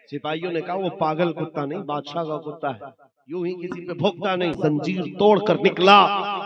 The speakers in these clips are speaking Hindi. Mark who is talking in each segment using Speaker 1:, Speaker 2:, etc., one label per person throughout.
Speaker 1: सिपाहियों ने कहा वो पागल कुत्ता नहीं, बादशाह का कुत्ता है, यूं ही किसी पे भोंकता नहीं। जंजीर तोड़कर निकला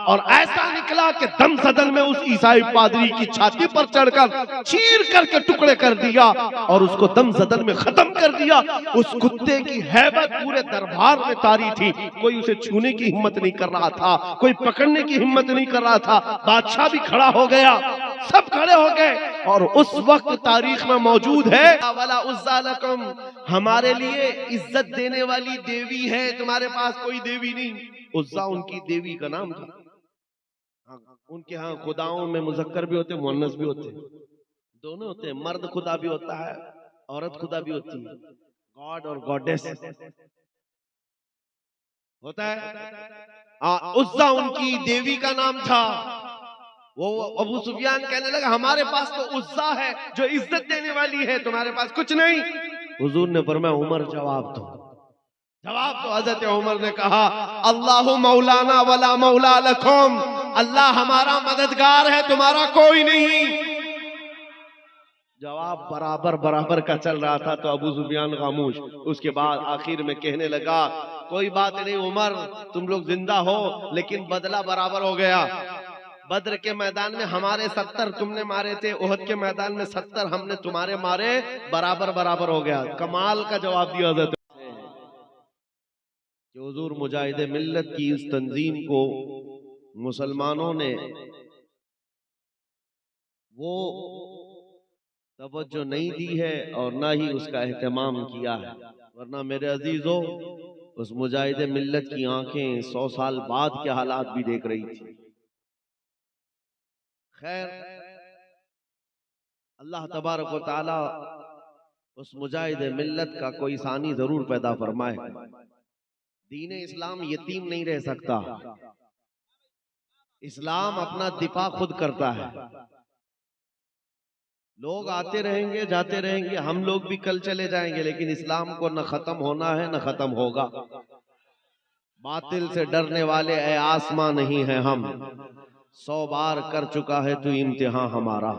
Speaker 1: और ऐसा निकला कि दम सदन में उस ईसाई पादरी की छाती पर चढ़कर चीर करके टुकड़े कर दिया और उसको दम सदन में खत्म कर दिया। उस कुत्ते की हैबत पूरे दरबार में तारी थी, कोई उसे छूने की हिम्मत नहीं कर रहा था, कोई पकड़ने की हिम्मत नहीं कर रहा था। बादशाह भी खड़ा हो गया, सब खड़े हो गए और उस वक्त तारीख में मौजूद है, वाला उज़्ज़ा लकुम, हमारे लिए इज्जत देने वाली देवी है, तुम्हारे पास कोई देवी नहीं। उज़्ज़ा उनकी देवी का नाम था। उनके यहाँ खुदाओं में मुज़क्कर भी होते, मुअन्नस भी होते, दोनों होते हैं। मर्द खुदा भी होता है, औरत खुदा भी होती है, गॉड और गॉडेस होता है। उज़्ज़ा उनकी देवी का नाम था। वो अबू सुफियान कहने लगा हमारे पास तो उज़्ज़ा है जो इज्जत देने वाली है, तुम्हारे पास कुछ नहीं। हुजूर ने फरमाया उमर जवाब दो। जवाब तो हजरत उमर ने कहा अल्लाहु मौलाना वला मौला लकुम, अल्लाह हमारा मददगार है, तुम्हारा कोई नहीं। जवाब बराबर बराबर का चल रहा था तो अबू सुफियान खामोश। उसके बाद आखिर में कहने लगा कोई बात नहीं उमर, तुम लोग जिंदा हो लेकिन बदला बराबर हो गया। बद्र के मैदान में हमारे 70 तुमने मारे थे, ओहद के मैदान में 70 हमने तुम्हारे मारे, बराबर बराबर हो गया। कमाल का जवाब दिया हज़रत कि हुजूर मुजाहिदे मिल्लत की इस तंजीम को मुसलमानों ने वो तवज्जो नहीं दी है और ना ही उसका एहतमाम किया है। वरना मेरे अजीजों, उस मुजाहिदे मिल्लत की आंखें 100 साल बाद के हालात भी देख रही थी। खैर, अल्लाह तबारक व तआला उस मुजाहिद मिल्लत का कोई सानी जरूर पैदा फरमाए। दीन इस्लाम यतीम नहीं रह सकता। इस्लाम अपना दिफा खुद करता है। लोग आते रहेंगे जाते रहेंगे, हम लोग भी कल चले जाएंगे, लेकिन इस्लाम को न खत्म होना है न खत्म होगा। बातिल से डरने वाले ए आसमां नहीं है हम, 100 बार कर चुका है तू इम्तिहान हमारा।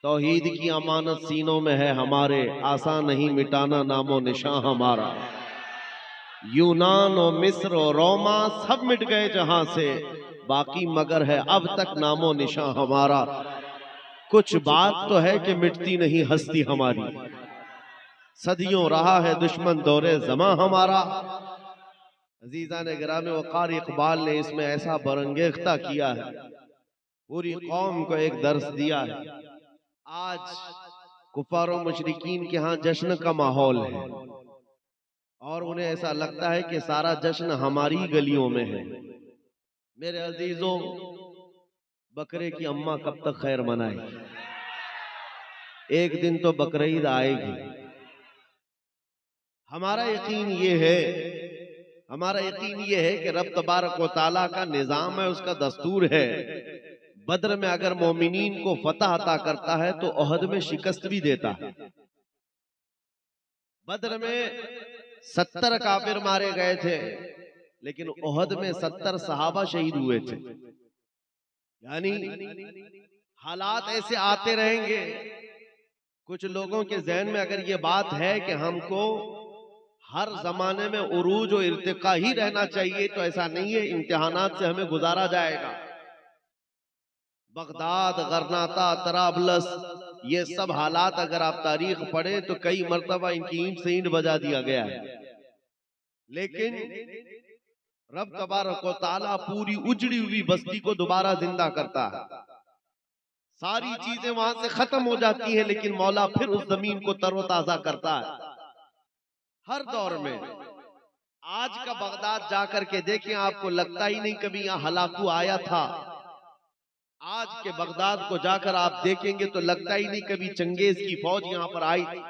Speaker 1: तौहीद की अमानत सीनों में है हमारे, आसान नहीं मिटाना नामो निशान हमारा। यूनान और मिस्र और रोमा सब मिट गए जहां से, बाकी मगर है अब तक नामो निशान हमारा। कुछ बात तो है कि मिटती नहीं हस्ती हमारी, सदियों रहा है दुश्मन दौरे ज़मां हमारा। अजीजा ने गिरामी वक़ार इकबाल ने इसमें ऐसा बरंगेख्ता किया है, पूरी कौम को एक दर्स दिया है। आज कुफार और मुशरिकीन के यहाँ जश्न का माहौल है और उन्हें ऐसा लगता है कि सारा जश्न हमारी गलियों में है। मेरे अजीजों, बकरे की अम्मा कब तक खैर मनाएगी? एक दिन तो बकरीद आएगी। हमारा यकीन ये है कि रब तबारक व तआला का निजाम है, उसका दस्तूर है। बद्र में अगर मोमिनीन को फतह अता करता है तो ओहद में शिकस्त भी देता है। बद्र में 70 काफिर मारे गए थे, लेकिन ओहद में 70 सहाबा शहीद हुए थे। यानी हालात ऐसे आते रहेंगे। कुछ लोगों के जहन में अगर ये बात है कि हमको हर जमाने में उरूज और इर्तिका ही रहना चाहिए, तो ऐसा नहीं है। इम्तिहानात से हमें गुजारा जाएगा। बगदाद, गरनाता, तराबलस, ये सब हालात अगर आप तारीख पढ़े तो कई मर्तबा इनकी ईंट से ईंट बजा दिया गया है। लेकिन रब तबारक व तआला पूरी उजड़ी हुई बस्ती को दोबारा जिंदा करता है। सारी चीजें वहां से खत्म हो जाती हैं, लेकिन मौला फिर उस जमीन को तरोताजा करता है हर दौर में। आज का बगदाद जाकर के देखें, आपको लगता ही नहीं कभी यहाँ हलाकू आया था। आज के बगदाद को जाकर आप देखेंगे तो लगता ही नहीं कभी चंगेज की फौज यहाँ पर आई थी।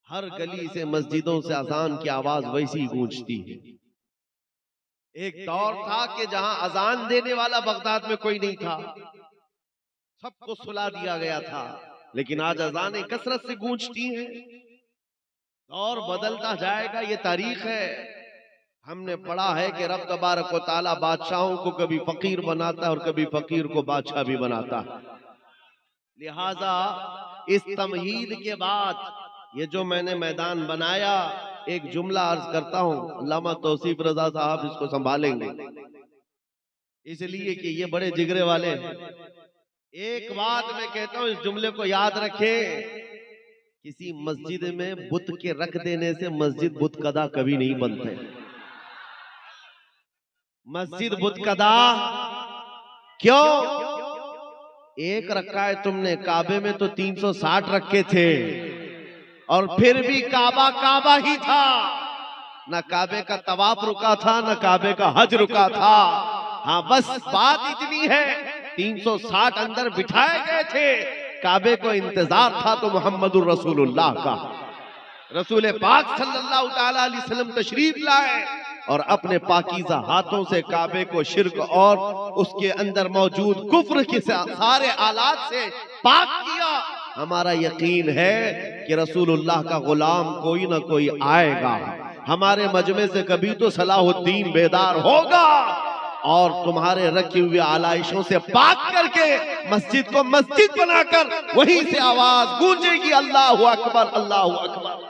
Speaker 1: हर गली से, मस्जिदों से अजान की आवाज वैसी गूंजती है। एक दौर था कि जहां अजान देने वाला बगदाद में कोई नहीं था, सबको सुला दिया गया था, लेकिन आज अजानें कसरत से गूंजती हैं। दौर बदलता जाएगा, ये तारीख है। हमने पढ़ा है कि रब तबारक व तआला बादशाहों को कभी फकीर बनाता है और कभी फकीर को बादशाह भी बनाता है। लिहाजा इस तमहीद के बाद ये जो मैंने मैदान बनाया, एक जुमला अर्ज करता हूं, अल्लामा तौसीफ रजा साहब इसको संभालेंगे, इसलिए कि ये बड़े जिगरे वाले हैं। एक बात मैं कहता हूं, इस जुमले को याद रखें, किसी मस्जिद में बुत के रख देने से मस्जिद बुत कदा कभी नहीं बनते। मस्जिद बुत कदा क्यों? एक रखा है तुमने, काबे में तो 360 रखे थे, और फिर भी काबा काबा ही था। न काबे का तवाफ रुका था, न काबे का हज रुका था। हाँ, बस बात इतनी है, 360 अंदर बिठाए गए थे, काबे को इंतजार था तो मोहम्मदुर रसूलुल्लाह का। रसूल पाक सल्लल्लाहु ताला अलैहि वसल्लम तशरीफ लाए और अपने पाकीज़ा हाथों से काबे को शिर्क और उसके अंदर मौजूद कुफ्र के सारे आलात से पाक किया। हमारा यकीन है कि रसूलुल्लाह का गुलाम कोई ना कोई आएगा, हमारे मजमे से कभी तो सलाहुद्दीन बेदार होगा और तुम्हारे रखी हुए आलाइशों से पाक करके मस्जिद को मस्जिद बनाकर वहीं से आवाज गूंजेगी, अल्लाहु अकबर, अल्लाहु अकबर।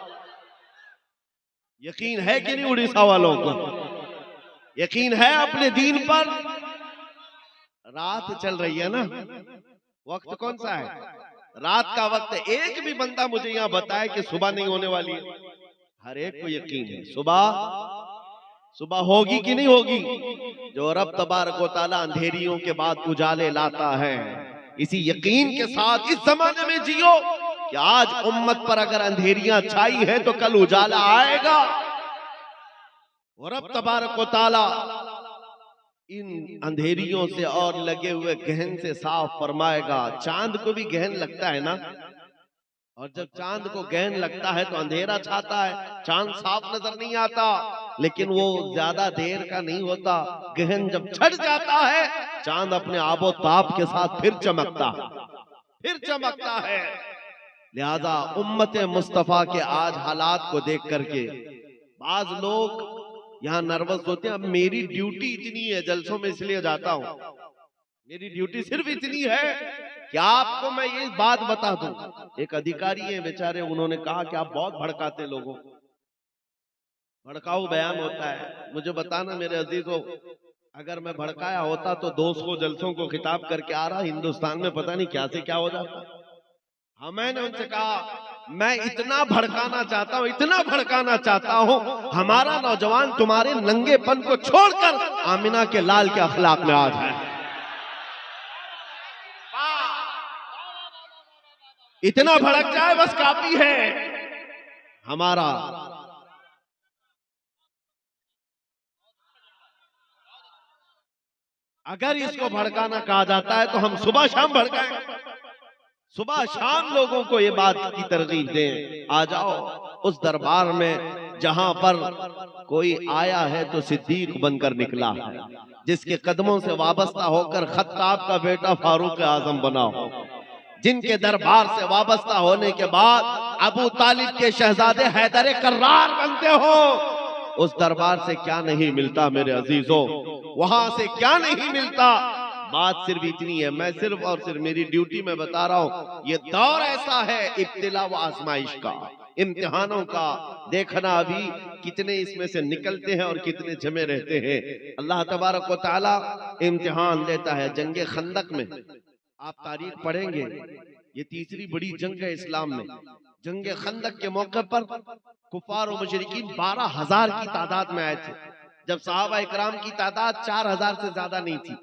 Speaker 1: यकीन है कि नहीं उड़ीसा वालों को? यकीन है अपने दीन पर? रात चल रही है ना, वक्त कौन सा है? रात का वक्त है। एक भी बंदा मुझे यहां बताए कि सुबह नहीं होने वाली है? हर एक को यकीन है सुबह होगी कि नहीं होगी। जो रब तबारक व तआला अंधेरियों के बाद उजाले लाता है, इसी यकीन के साथ इस जमाने में जियो कि आज उम्मत पर अगर अंधेरियां छाई है तो कल उजाला आएगा। और रब तबारक व तआला इन अंधेरियों से और लगे हुए गहन से साफ फरमाएगा। चांद को भी गहन लगता है ना, और जब चांद को गहन लगता है तो अंधेरा छाता है, चांद साफ नजर नहीं आता, लेकिन वो ज्यादा देर का नहीं होता। गहन जब छट जाता है, चांद अपने आबो ताप के साथ फिर चमकता है। लिहाजा उम्मत मुस्तफा के आज हालात को देख करके बाज लोग यहाँ नर्वस होते हैं। अब मेरी ड्यूटी इतनी है, जलसों में इसलिए जाता हूँ, मेरी ड्यूटी सिर्फ इतनी है कि आपको मैं ये बात बता दूं। एक अधिकारी है बेचारे, उन्होंने कहा कि आप बहुत भड़काते लोगों, भड़काऊ बयान होता है। मुझे बताना मेरे अजीजों, अगर मैं भड़काया होता तो 200 जलसों को खिताब करके आ रहा, हिंदुस्तान में पता नहीं क्या से क्या हो जाता। हाँ, मैंने उनसे कहा मैं इतना भड़काना चाहता हूं, हमारा नौजवान तुम्हारे नंगेपन को छोड़कर आमिना के लाल के अखलाक में आ जाए। इतना भड़क जाए बस काफी है। हमारा अगर इसको भड़काना कहा जाता है तो हम सुबह शाम भड़काएं, सुबह शाम लोगों को ये बात की तरगीब दें, आ जाओ उस दरबार में जहां पर कोई आया है तो सिद्दीक बनकर निकला है, जिसके कदमों से वाबस्ता होकर खत्ताब का बेटा फारूक आजम बना हो, जिनके दरबार से वाबस्ता होने के बाद अबू तालिब के शहजादे हैदर कर्रार बनते हो। उस दरबार से क्या नहीं मिलता मेरे अजीजों, वहां से क्या नहीं मिलता। बात सिर्फ इतनी है, मैं सिर्फ और सिर्फ मेरी ड्यूटी में बता रहा हूं, ये दौर ऐसा है इब्तिला व आजमाइश का, इम्तिहानों का। देखना अभी कितने इसमें से निकलते हैं और कितने जमे रहते हैं। अल्लाह तबारक व तआला इम्तिहान लेता है। जंगे खंदक में आप तारीख पढ़ेंगे, ये तीसरी बड़ी जंग है इस्लाम में। जंगे खंदक के मौके पर कुफार और मुशरिकीन 12,000 की तादाद में आए थे, जब सहाबा इकराम की तादाद 4,000 से ज्यादा नहीं थी,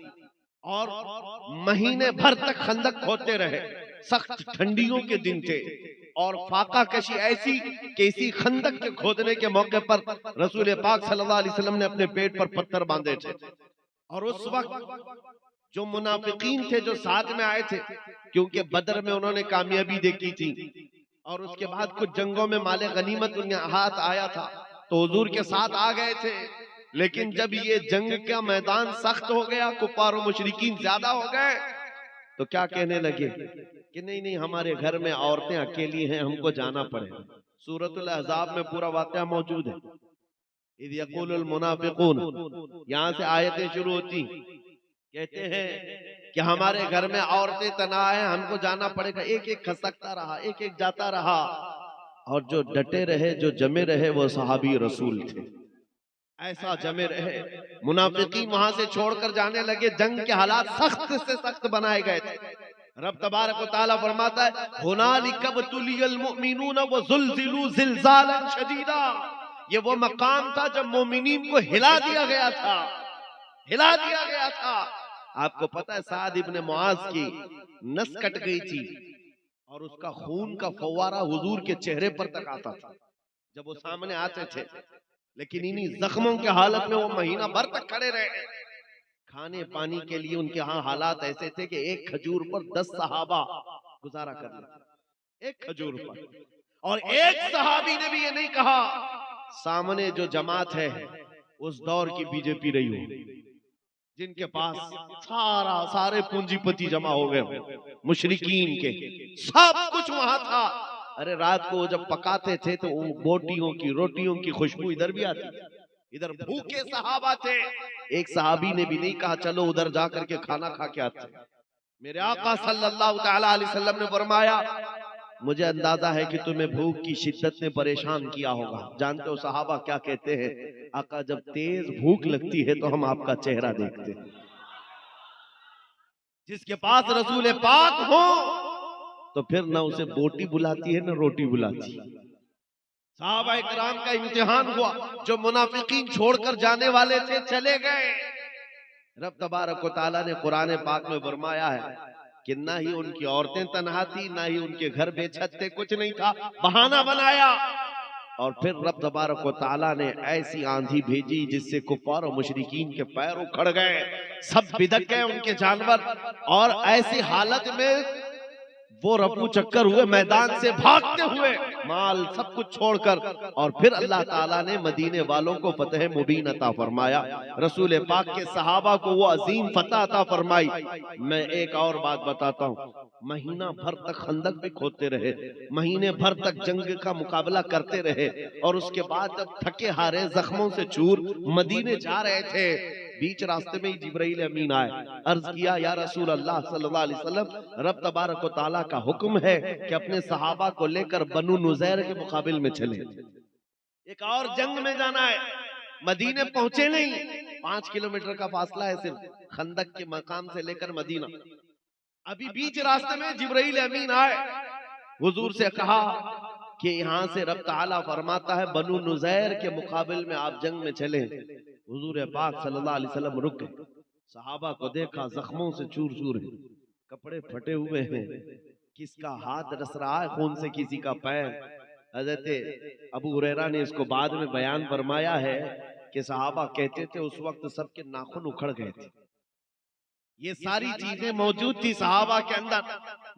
Speaker 1: और महीने भर तक खंदक खोदते रहे। सख्त ठंडियों के दिन थे और फाका कशी ऐसी कि इसी खंदक के खोदने के मौके पर रसूल पाक सल्लल्लाहु अलैहि वसल्लम ने अपने पेट पर पत्थर बांधे थे। और उस वक्त जो मुनाफिकीन थे जो साथ में आए थे, क्योंकि बदर में उन्होंने कामयाबी देखी थी और उसके बाद कुछ जंगों में माले गनीमत उनके हाथ आया था, तो हुजूर के साथ आ गए थे। लेकिन जब ये जंग का मैदान सख्त हो गया, कुफार और मुशरिकीन ज्यादा हो गए, तो क्या कहने लगे कि नहीं नहीं, हमारे घर में औरतें अकेली हैं, हमको जाना पड़ेगा। सूरतुल अहज़ाब में पूरा वाक़या मौजूद है। इज़ यक़ूलुल मुनाफ़िक़ून, यहाँ से आयतें शुरू होती, कहते हैं कि हमारे घर में औरतें तना है, हमको जाना पड़ेगा। एक एक खसकता रहा, एक एक जाता रहा, और जो डटे रहे, जो जमे रहे, वो सहाबी रसूल थे। ऐसा जमे रहे, मुनाफिकीन वहां से छोड़कर जाने लगे। जंग के हालात सख्त से सख्त बनाए गए थे। रब तबारक व तआला फरमाता है, हुनालिका बतुलियल मुमिनून व ज़ुलज़िलू ज़िलज़ालन शदीदा। ये वो मकाम था जब मोमिनीन को हिला दिया गया था, हिला दिया गया था। आपको पता है साद इब्ने मुआज की नस कट गई थी और उसका खून का फव्वारा हुजूर के चेहरे पर तक आता था जब वो सामने आते थे। लेकिन इन्हीं जख्मों के हालत में वो महीना भर तक खड़े रहे। खाने पानी के लिए उनके यहाँ हालात ऐसे थे कि एक खजूर पर 10 सहाबा गुजारा कर लेते, एक खजूर पर। और एक सहाबी ने भी ये नहीं कहा सामने जो जमात है उस दौर की बीजेपी रही हो, जिनके पास सारे पूंजीपति जमा हो गए, मुशरिकीन के सब कुछ वहां था। अरे रात को जब पकाते थे तो बोटियों की रोटियों की खुशबू इधर भी आती थी। इधर भूखे सहाबा थे। एक सहाबी ने भी नहीं कहा चलो उधर जाकर के खाना खा के आते। मेरे आका सल्लल्लाहु तआला अलैहि वसल्लम ने फरमाया, मुझे अंदाजा है कि तुम्हें भूख की शिद्दत ने परेशान किया होगा। जानते हो सहाबा क्या कहते हैं? आका जब तेज भूख लगती है तो हम आपका चेहरा देखते हैं। जिसके पास रसूल पाक हो तो फिर ना उसे बोटी बुलाती है ना रोटी बुलाती है। सहाबा इकराम का इम्तिहान हुआ। जो मुनाफिकीन छोड़कर जाने वाले थे चले गए। रब तबारक व तआला ने कुरान पाक में फरमाया है कि ना ही उनकी औरतें तन्हा थी, ना ही उनके घर बेछत थे, कुछ नहीं था, बहाना बनाया। और फिर रब तबारक व तआला ने ऐसी आंधी भेजी जिससे कुफार और मुशरिकीन के पैर उखड़ गए, सब बिदक गए उनके जानवर। और ऐसी हालत में वो रफू चक्कर हुए, मैदान से भागते हुए माल सब कुछ छोड़कर। और फिर अल्लाह ताला ने मदीने वालों को फतह मुबीन अता फरमाया, रसूल पाक के सहाबा को वो अजीम फतह अता फरमाई। मैं एक और बात बताता हूँ, महीना भर तक खंदक भी खोदते रहे, महीने भर तक जंग का मुकाबला करते रहे। और उसके बाद जब थके हारे जख्मों से चूर मदीने जा रहे थे, बीच रास्ते में ही जिब्राइल अमीन आए। अर्ज किया, या रसूल अल्लाह सल्लल्लाहु अलैहि वसल्लम, रब तबारक व तआला का हुक्म है कि अपने सहाबा को लेकर बनु नुज़ैर के मुकाबिल में चले, एक और जंग में जाना है। मदीने पहुंचे नहीं, 5 किलोमीटर का फासला है सिर्फ खंदक के मकाम से लेकर मदीना। अभी बीच रास्ते में जिब्राइल अमीन आए, हुजूर से कहा कि यहाँ से रब ताला फरमाता है बनु नुज़ैर के मुकाबिल में आप जंग में चले। हुजूर पाक सल्लल्लाहु अलैहि वसल्लम रुक गए, सहाबा को देखा जख्मों से चूर चूर है, कपड़े फटे हुए हैं, किसका हाथ रस रहा है खून से, किसी का पैर। हज़रत अबू हुरैरा ने इसको बाद में बयान फरमाया है कि सहाबा कहते थे उस वक्त सबके नाखून उखड़ गए थे। ये सारी चीजें मौजूद थी सहाबा के अंदर।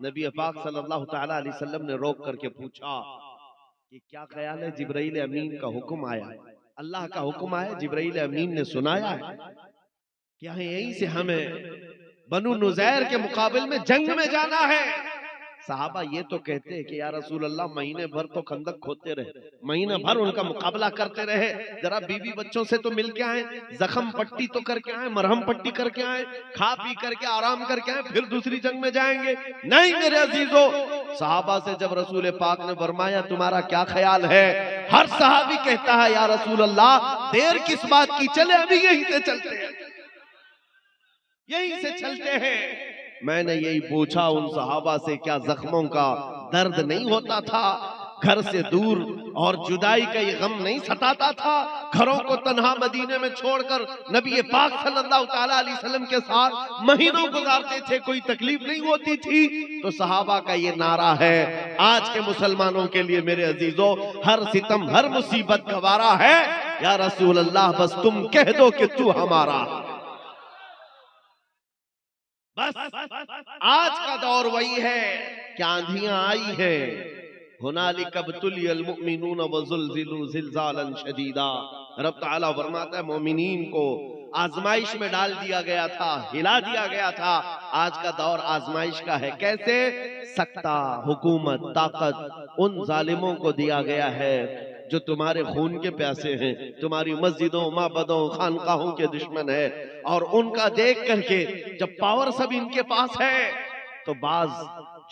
Speaker 1: नबी पाक सल्लल्लाहु तआला अलैहि वसल्लम ने रोक करके पूछा कि क्या ख्याल है? जिब्राइल अमीन का हुक्म आया, अल्लाह का हुक्म आया, जिब्राइल अमीन ने सुनाया है कि यहीं से हमें बनु नुज़ैर के मुकाबिल में जंग में जाना है। साहबा ये तो कहते हैं कि या रसूल अल्लाह महीने भर तो खंदक खोदते रहे, महीने भर उनका मुकाबला करते रहे, जरा बीवी बच्चों से तो मिल के आए, जख्म पट्टी तो करके आए, मरहम पट्टी करके आए, खा पी करके आराम करके आए, फिर दूसरी जंग में जाएंगे। नहीं मेरे अजीजों, साहबा से जब रसूल पाक ने फरमाया तुम्हारा क्या ख्याल है, हर सहाबी कहता है या रसूल अल्लाह देर किस बात की, चले अभी यहीं से चलते हैं, यहीं से चलते हैं। मैंने यही पूछा उन सहाबा से, क्या जख्मों का दर्द नहीं होता था? घर से दूर और जुदाई का ये गम नहीं सताता था? घरों को तन्हा मदीने में छोड़कर नबी पाक सल्लल्लाहु तआला अलैहि वसल्लम के साथ महीनों गुजारते थे, कोई तकलीफ नहीं होती थी? तो सहाबा का ये नारा है आज के मुसलमानों के लिए मेरे अजीजों, हर सितम हर मुसीबत गवारा है, या रसूल अल्लाह बस तुम कह दो कि तू हमारा। बस आज का दौर वही है कि आंधियां आई है। हुनालिका बतुलियल मुमिनून व ज़ुलज़िलू ज़िलज़ालन शदीदा। रब ताला फरमाता है मोमिनीन को आजमाइश में डाल दिया गया था, हिला दिया गया था। आज का दौर आजमाइश का है। कैसे? सत्ता, हुकूमत, ताकत उन जालिमों को दिया गया है जो तुम्हारे खून के प्यासे हैं, तुम्हारी मस्जिदों, माबदों, खानकाहों के दुश्मन है। और उनका देख करके जब पावर सब इनके पास है तो बाज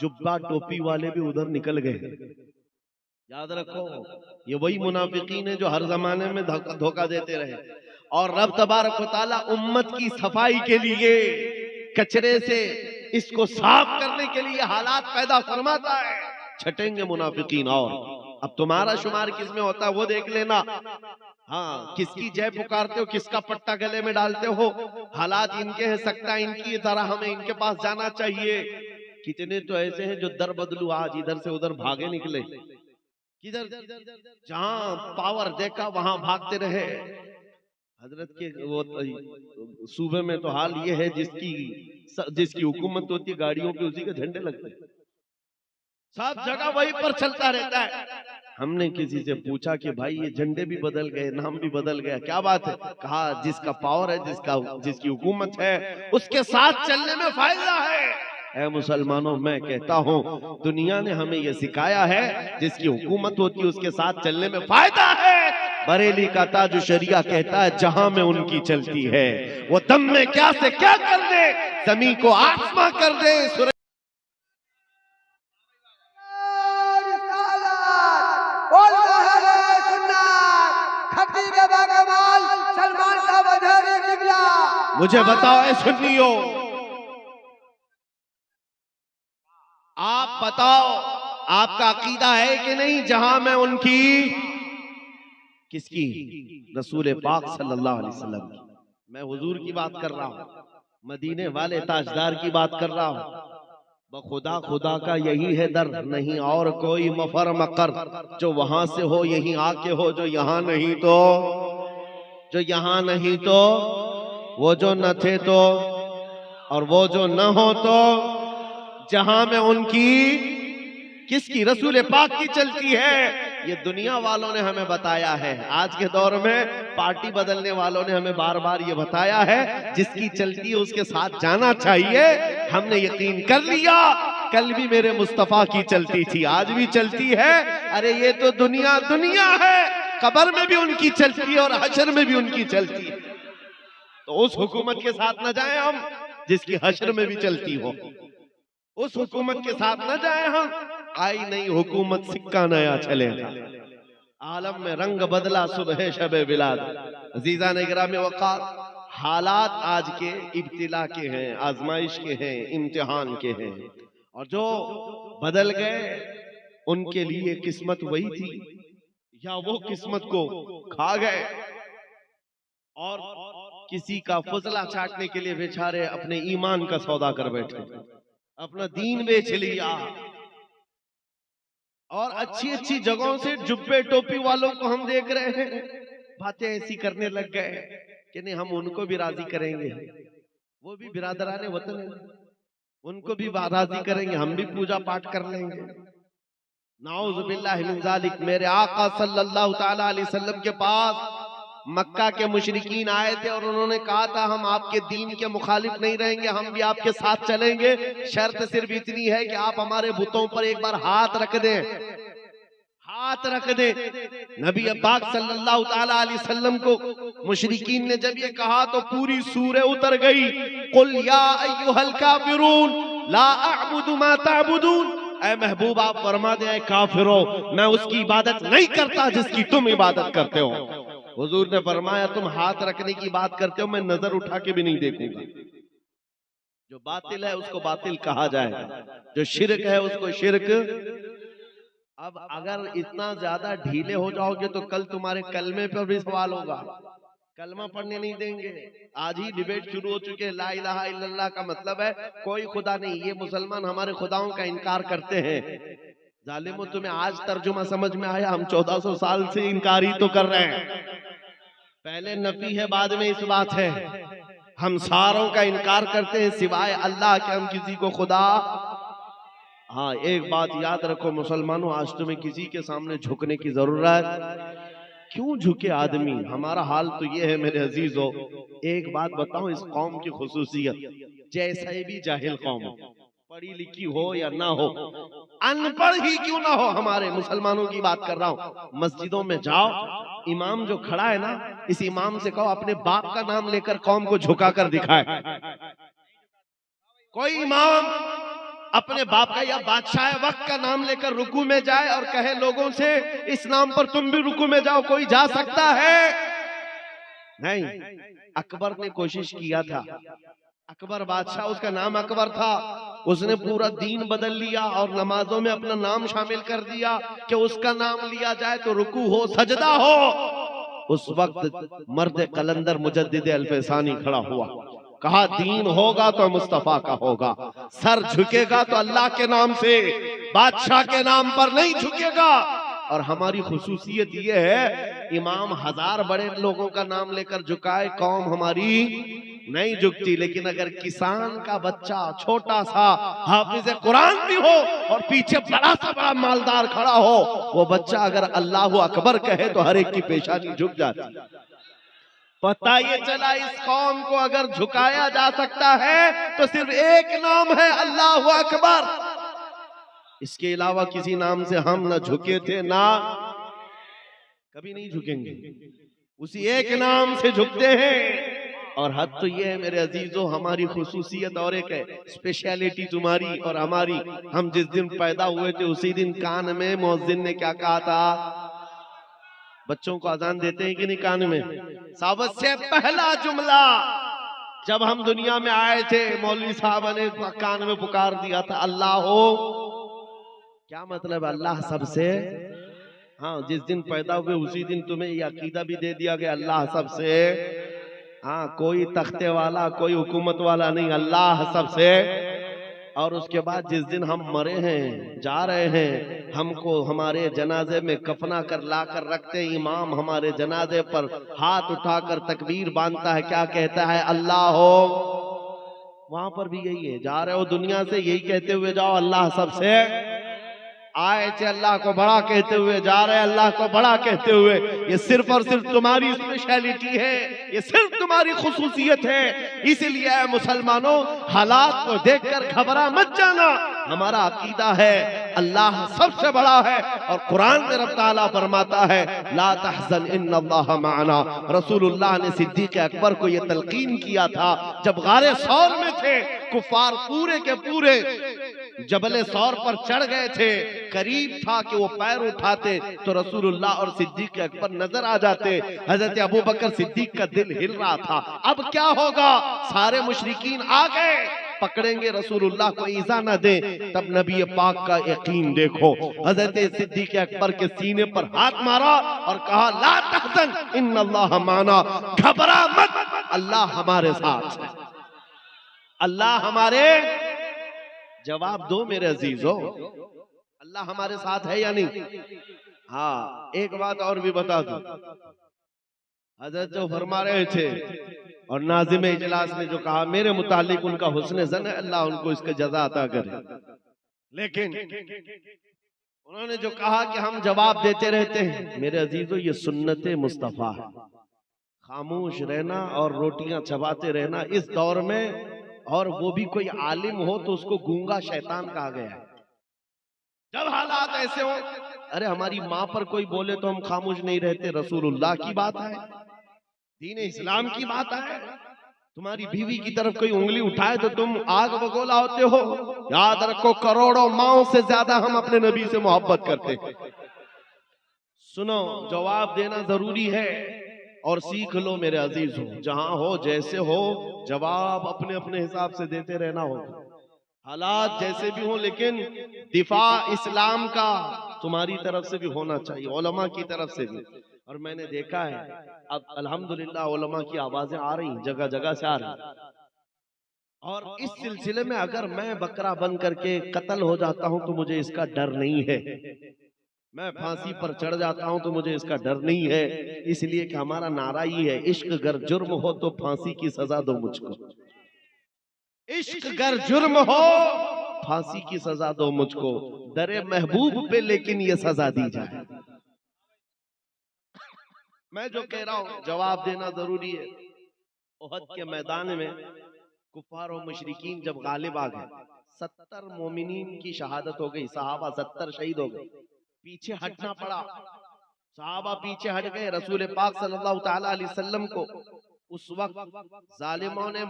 Speaker 1: जुब्बा टोपी वाले भी उधर निकल गए, याद रखो, ये वही मुनाफिकीन है जो हर जमाने में धोखा देते रहे। और रब तबारक व तआला उम्मत की सफाई के लिए, कचरे से इसको साफ करने के लिए हालात पैदा फरमाता है। छटेंगे मुनाफिकीन। और अब तुम्हारा शुमार किसमें होता है वो देख लेना। हाँ, किसकी जय पुकारते हो, किसका पट्टा गले में डालते हो, हालात इनके हैं, सकता है इनकी तरह हमें इनके पास जाना चाहिए। कितने तो ऐसे हैं जो दर बदलू आज इधर से उधर भागे निकले, किधर जहां पावर देखा वहां भागते रहे। हजरत के वो सूबे में तो हाल ये है, जिसकी हुकूमत होती है गाड़ियों के उसी के झंडे लगते हैं, सब जगह वही पर चलता रहता है। हमने किसी से पूछा कि भाई ये झंडे भी बदल गए, नाम भी बदल गया, क्या बात है? कहा जिसका पावर है, जिसकी हुकूमत है, उसके साथ चलने में फायदा है। ऐ मुसलमानों, मैं कहता हूँ दुनिया ने हमें यह सिखाया है, जिसकी हुकूमत होती है उसके साथ चलने में फायदा है। बरेली का ताजु शरिया कहता है जहां में उनकी चलती है वो दम में क्या से क्या कर दे, जमीन को आसमां कर दे। मुझे बताओ ऐ सुन्नियों, आप बताओ आपका अकीदा है कि नहीं जहां में उनकी, किसकी? रसूल पाक सल्लल्लाहु अलैहि वसल्लम की। मैं हुजूर की बात कर रहा हूं, मदीने वाले ताजदार की बात कर रहा हूं। बखुदा खुदा का यही है दर, नहीं और कोई मफर मकर, जो वहां से हो यहीं आके हो, जो यहाँ नहीं तो, जो यहाँ नहीं तो, वो जो न थे तो, और वो जो न हो तो, जहां में उनकी, किसकी? रसूल पाक की चलती है। ये दुनिया वालों ने हमें बताया है। आज के दौर में पार्टी बदलने वालों ने हमें बार बार ये बताया है, जिसकी चलती है उसके साथ जाना चाहिए। हमने यकीन कर लिया, कल भी मेरे मुस्तफा की चलती थी, आज भी चलती है। अरे ये तो दुनिया दुनिया है, कब्र में भी उनकी चलती है और हशर में भी उनकी चलती है। तो उस हुकूमत के साथ न जाए हम जिसकी हशर में भी चलती हो, उस हुकूमत के साथ न जाए हम। आई नहीं हुकूमत सिक्का नया चलेगा, आलम में रंग बदला सुबह शबे बिलाद। अजीजा ने गिरामी वक़ार, हालात आज के इब्तिला के हैं, आजमाइश के हैं, इम्तिहान के हैं, और जो बदल गए उनके लिए किस्मत वही थी या वो किस्मत को खा गए। और किसी का फजला चाटने के लिए बेचारे अपने ईमान का सौदा कर बैठे, अपना दीन बेच लिया। और अच्छी अच्छी जगहों से जुब्बे टोपी वालों को हम देख रहे हैं, बातें ऐसी करने लग गए कि नहीं हम उनको भी राजी करेंगे, वो भी बिरादराने वतन है, उनको भी राजी करेंगे, हम भी पूजा पाठ कर लेंगे। नाऊज़ बिल्लाहि मिन ज़ालिक। मेरे आका सल्लल्लाहु ताला अलैहि वसल्लम के पास मक्का के मुशरिकीन आए थे और उन्होंने कहा था हम आपके दीन के मुखालिफ नहीं रहेंगे, हम भी आपके साथ चलेंगे, शर्त सिर्फ इतनी है कि आप हमारे बुतों पर एक बार हाथ रख दें, हाथ रख दें। नबी पाक सल्लल्लाहु ताला अलैहि वसल्लम को मुशरिकीन ने जब ये कहा तो पूरी सूरह उतर गई, कुल या अय्युहल काफिरून ला अअबुदु मा तअबुदून। ऐ महबूब आप फरमा दें, ऐ काफिरों मैं उसकी इबादत नहीं करता जिसकी तुम इबादत करते हो। हुजूर ने फरमाया तुम हाथ रखने की बात करते हो, मैं नजर उठा के भी नहीं देखूंगा। जो बातिल है उसको बातिल कहा जाए, जो शिरक है उसको शिरक। अब अगर इतना ज्यादा ढीले हो जाओगे तो कल तुम्हारे कलमे पर भी सवाल होगा, कलमा पढ़ने नहीं देंगे। आज ही डिबेट शुरू हो चुके हैं, ला इलाहा इल्लल्लाह का मतलब है कोई खुदा नहीं, ये मुसलमान हमारे खुदाओं का इनकार करते हैं। जालिमो तुम्हें आज तर्जुमा समझ में आया? हम 1400 साल से इनकार ही तो कर रहे हैं, पहले नफी है बाद में इस बात है। हम सारों का इनकार करते हैं सिवाय अल्लाह के, हम किसी को खुदा। हाँ एक बात याद रखो मुसलमानों, आज तुम्हें किसी के सामने झुकने की जरूरत क्यों झुके आदमी? हमारा हाल तो ये है मेरे अजीजों। एक बात बताऊं, इस कौम की खुसूसियत, जैसे भी जाहिल कौम हो, पढ़ी लिखी हो या ना हो, अनपढ़ ही क्यों ना हो, हमारे मुसलमानों की बात कर रहा हूं, मस्जिदों में जाओ, इमाम जो खड़ा है ना, इस इमाम से कहो अपने बाप का नाम लेकर कौम को झुका कर दिखाए। कोई इमाम अपने बाप का या बादशाह वक्त का नाम लेकर रुकू में जाए और कहे लोगों से इस नाम पर तुम भी रुकू में जाओ, कोई जा सकता है? नहीं। अकबर ने कोशिश किया था, अकबर बादशाह, उसका नाम अकबर था, उसने पूरा दीन बदल लिया और नमाजों में अपना नाम शामिल कर दिया कि उसका नाम लिया जाए तो रुकू हो, सजदा हो। उस वक्त मर्द कलंदर मुजद्दिद अल्फसानी खड़ा हुआ, कहा दीन होगा तो मुस्तफा का होगा, सर झुकेगा तो अल्लाह के नाम से, बादशाह के नाम पर नहीं झुकेगा। और हमारी खुसूसियत ये है, इमाम 1000 बड़े लोगों का नाम लेकर झुकाए, कौम हमारी नहीं झुकती। लेकिन अगर किसान का बच्चा छोटा सा हाफिज कुरान भी हो और पीछे बड़ा सा बड़ा मालदार खड़ा हो, वो बच्चा अगर अल्लाह अकबर कहे तो हर एक की पेशानी झुक जाती। पता ये चला इस कौम को अगर झुकाया जा सकता है तो सिर्फ एक नाम है, अल्लाह अकबर। इसके अलावा किसी नाम से हम ना झुके थे, ना कभी नहीं झुकेंगे, उसी एक नाम से झुकते हैं। और हद तो ये है मेरे अजीजों, हमारी खुसूसियत और एक है, स्पेशलिटी तुम्हारी और हमारी। हम जिस दिन पैदा हुए थे उसी दिन कान में मुअज्जिन ने क्या कहा था? बच्चों को अजान देते हैं कि नहीं कान में? सबसे पहला जुमला जब हम दुनिया में आए थे, मौलवी साहब ने कान में पुकार दिया था, अल्लाह हो। क्या मतलब? अल्लाह सबसे। हाँ, जिस दिन पैदा हुए उसी दिन तुम्हें यह अकीदा भी दे दिया गया, अल्लाह सबसे। हाँ, कोई तख्ते वाला, कोई हुकूमत वाला नहीं, अल्लाह सबसे। और उसके बाद जिस दिन हम मरे हैं, जा रहे हैं, हमको हमारे जनाजे में कफना कर ला कर रखते, इमाम हमारे जनाजे पर हाथ उठाकर तकबीर बांधता है, क्या कहता है? अल्लाह हो। वहां पर भी यही है, जा रहे हो दुनिया से यही कहते हुए जाओ, अल्लाह सबसे। आए थे अल्लाह को बड़ा कहते हुए, जा रहे अल्लाह को बड़ा कहते हुए। ये सिर्फ और सिर्फ तुम्हारी स्पेशलिटी है, ये सिर्फ तुम्हारी खुसूसियत है। इसीलिए मुसलमानों, हालात को देखकर घबरा मत जाना। हमारा अकीदा है अल्लाह सबसे बड़ा है, और कुरान में रब ताला फरमाता है ला तहज़न इन्नल्लाह माना। रसूलुल्लाह ने सिद्दीक़ अकबर को यह तलकीन किया था जब गारे सौर में थे, कुफार पूरे के पूरे जबले सौर पर चढ़ गए थे, करीब था कि वो पैर उठाते तो रसूलुल्लाह और सिद्दीक़ अकबर नजर आ जाते। हजरत अबू बकर सिद्दीक का दिल हिल रहा था, अब क्या होगा? सारे मुशरिकीन आ गए, पकड़ेंगे रसूलुल्लाह को ईजा न दे। तब नबी पाक का यकीन देखो, हजरत सिद्दीक अकबर के सीने पर हाथ मारा और कहा ला तहज़न इन्नल्लाह माना, घबरा मत, अल्लाह हमारे साथ है, अल्लाह हमारे। जवाब दो मेरे अजीजों, अल्लाह हमारे साथ है या नहीं? हाँ, एक बात और भी बता दूं, हजरत जो फरमा रहे थे और नाज़िम इजलास ने जो कहा, मेरे मुतालिक उनका हुस्न ज़न है, अल्लाह उनको इसका जज़ा अता करे। लेकिन उन्होंने जो कहा कि हम जवाब देते रहते हैं, मेरे अजीजों ये सुन्नते मुस्तफ़ा है, खामोश रहना और रोटियां चबाते रहना इस दौर में। और वो भी कोई आलिम हो तो उसको गूंगा शैतान कहा गया है। जब हालात ऐसे हो, अरे हमारी माँ पर कोई बोले तो हम खामोश नहीं रहते, रसूलुल्लाह की बात है, दीन इस्लाम की बात है। तुम्हारी बीवी की तरफ कोई उंगली उठाए तो तुम आग बगोला होते हो। याद रखो, करोड़ों माओं से ज्यादा हम अपने नबी से मोहब्बत करते हैं। सुनो, जवाब देना जरूरी है और सीख लो मेरे अजीज हो, जहां हो जैसे हो, जवाब अपने अपने हिसाब से देते रहना होगा, हालात जैसे भी हो। लेकिन दिफा इस्लाम का तुम्हारी तरफ से भी होना चाहिए, उलमा की तरफ से भी। और मैंने देखा है अब अल्हम्दुलिल्लाह उलमा की आवाजें आ रही, जगह जगह से आ रही। और इस सिलसिले में अगर मैं बकरा बन करके कत्ल हो जाता हूं तो मुझे इसका डर नहीं है, मैं फांसी पर चढ़ जाता हूं तो मुझे इसका डर नहीं है। इसलिए कि हमारा नारा ही है, इश्क अगर जुर्म हो तो फांसी की सजा दो मुझको, इश्क अगर जुर्म हो फांसी की सजा दो मुझको, दरे महबूब पे लेकिन ये सजा दी जाए। मैं जो कह रहा हूं जवाब देना जरूरी है। उहद के मैदान में कुफार और मुशरिकीन जब गालिब आ गए, 70 मोमिनीन की शहादत हो गई, सहाबा 70 शहीद हो गए, पीछे हटना पड़ा, सहाबा पीछे हट गए। रसूल पाक सल्लल्लाहु तआला अलैहि वसल्लम को उस वक्त जालिमों ने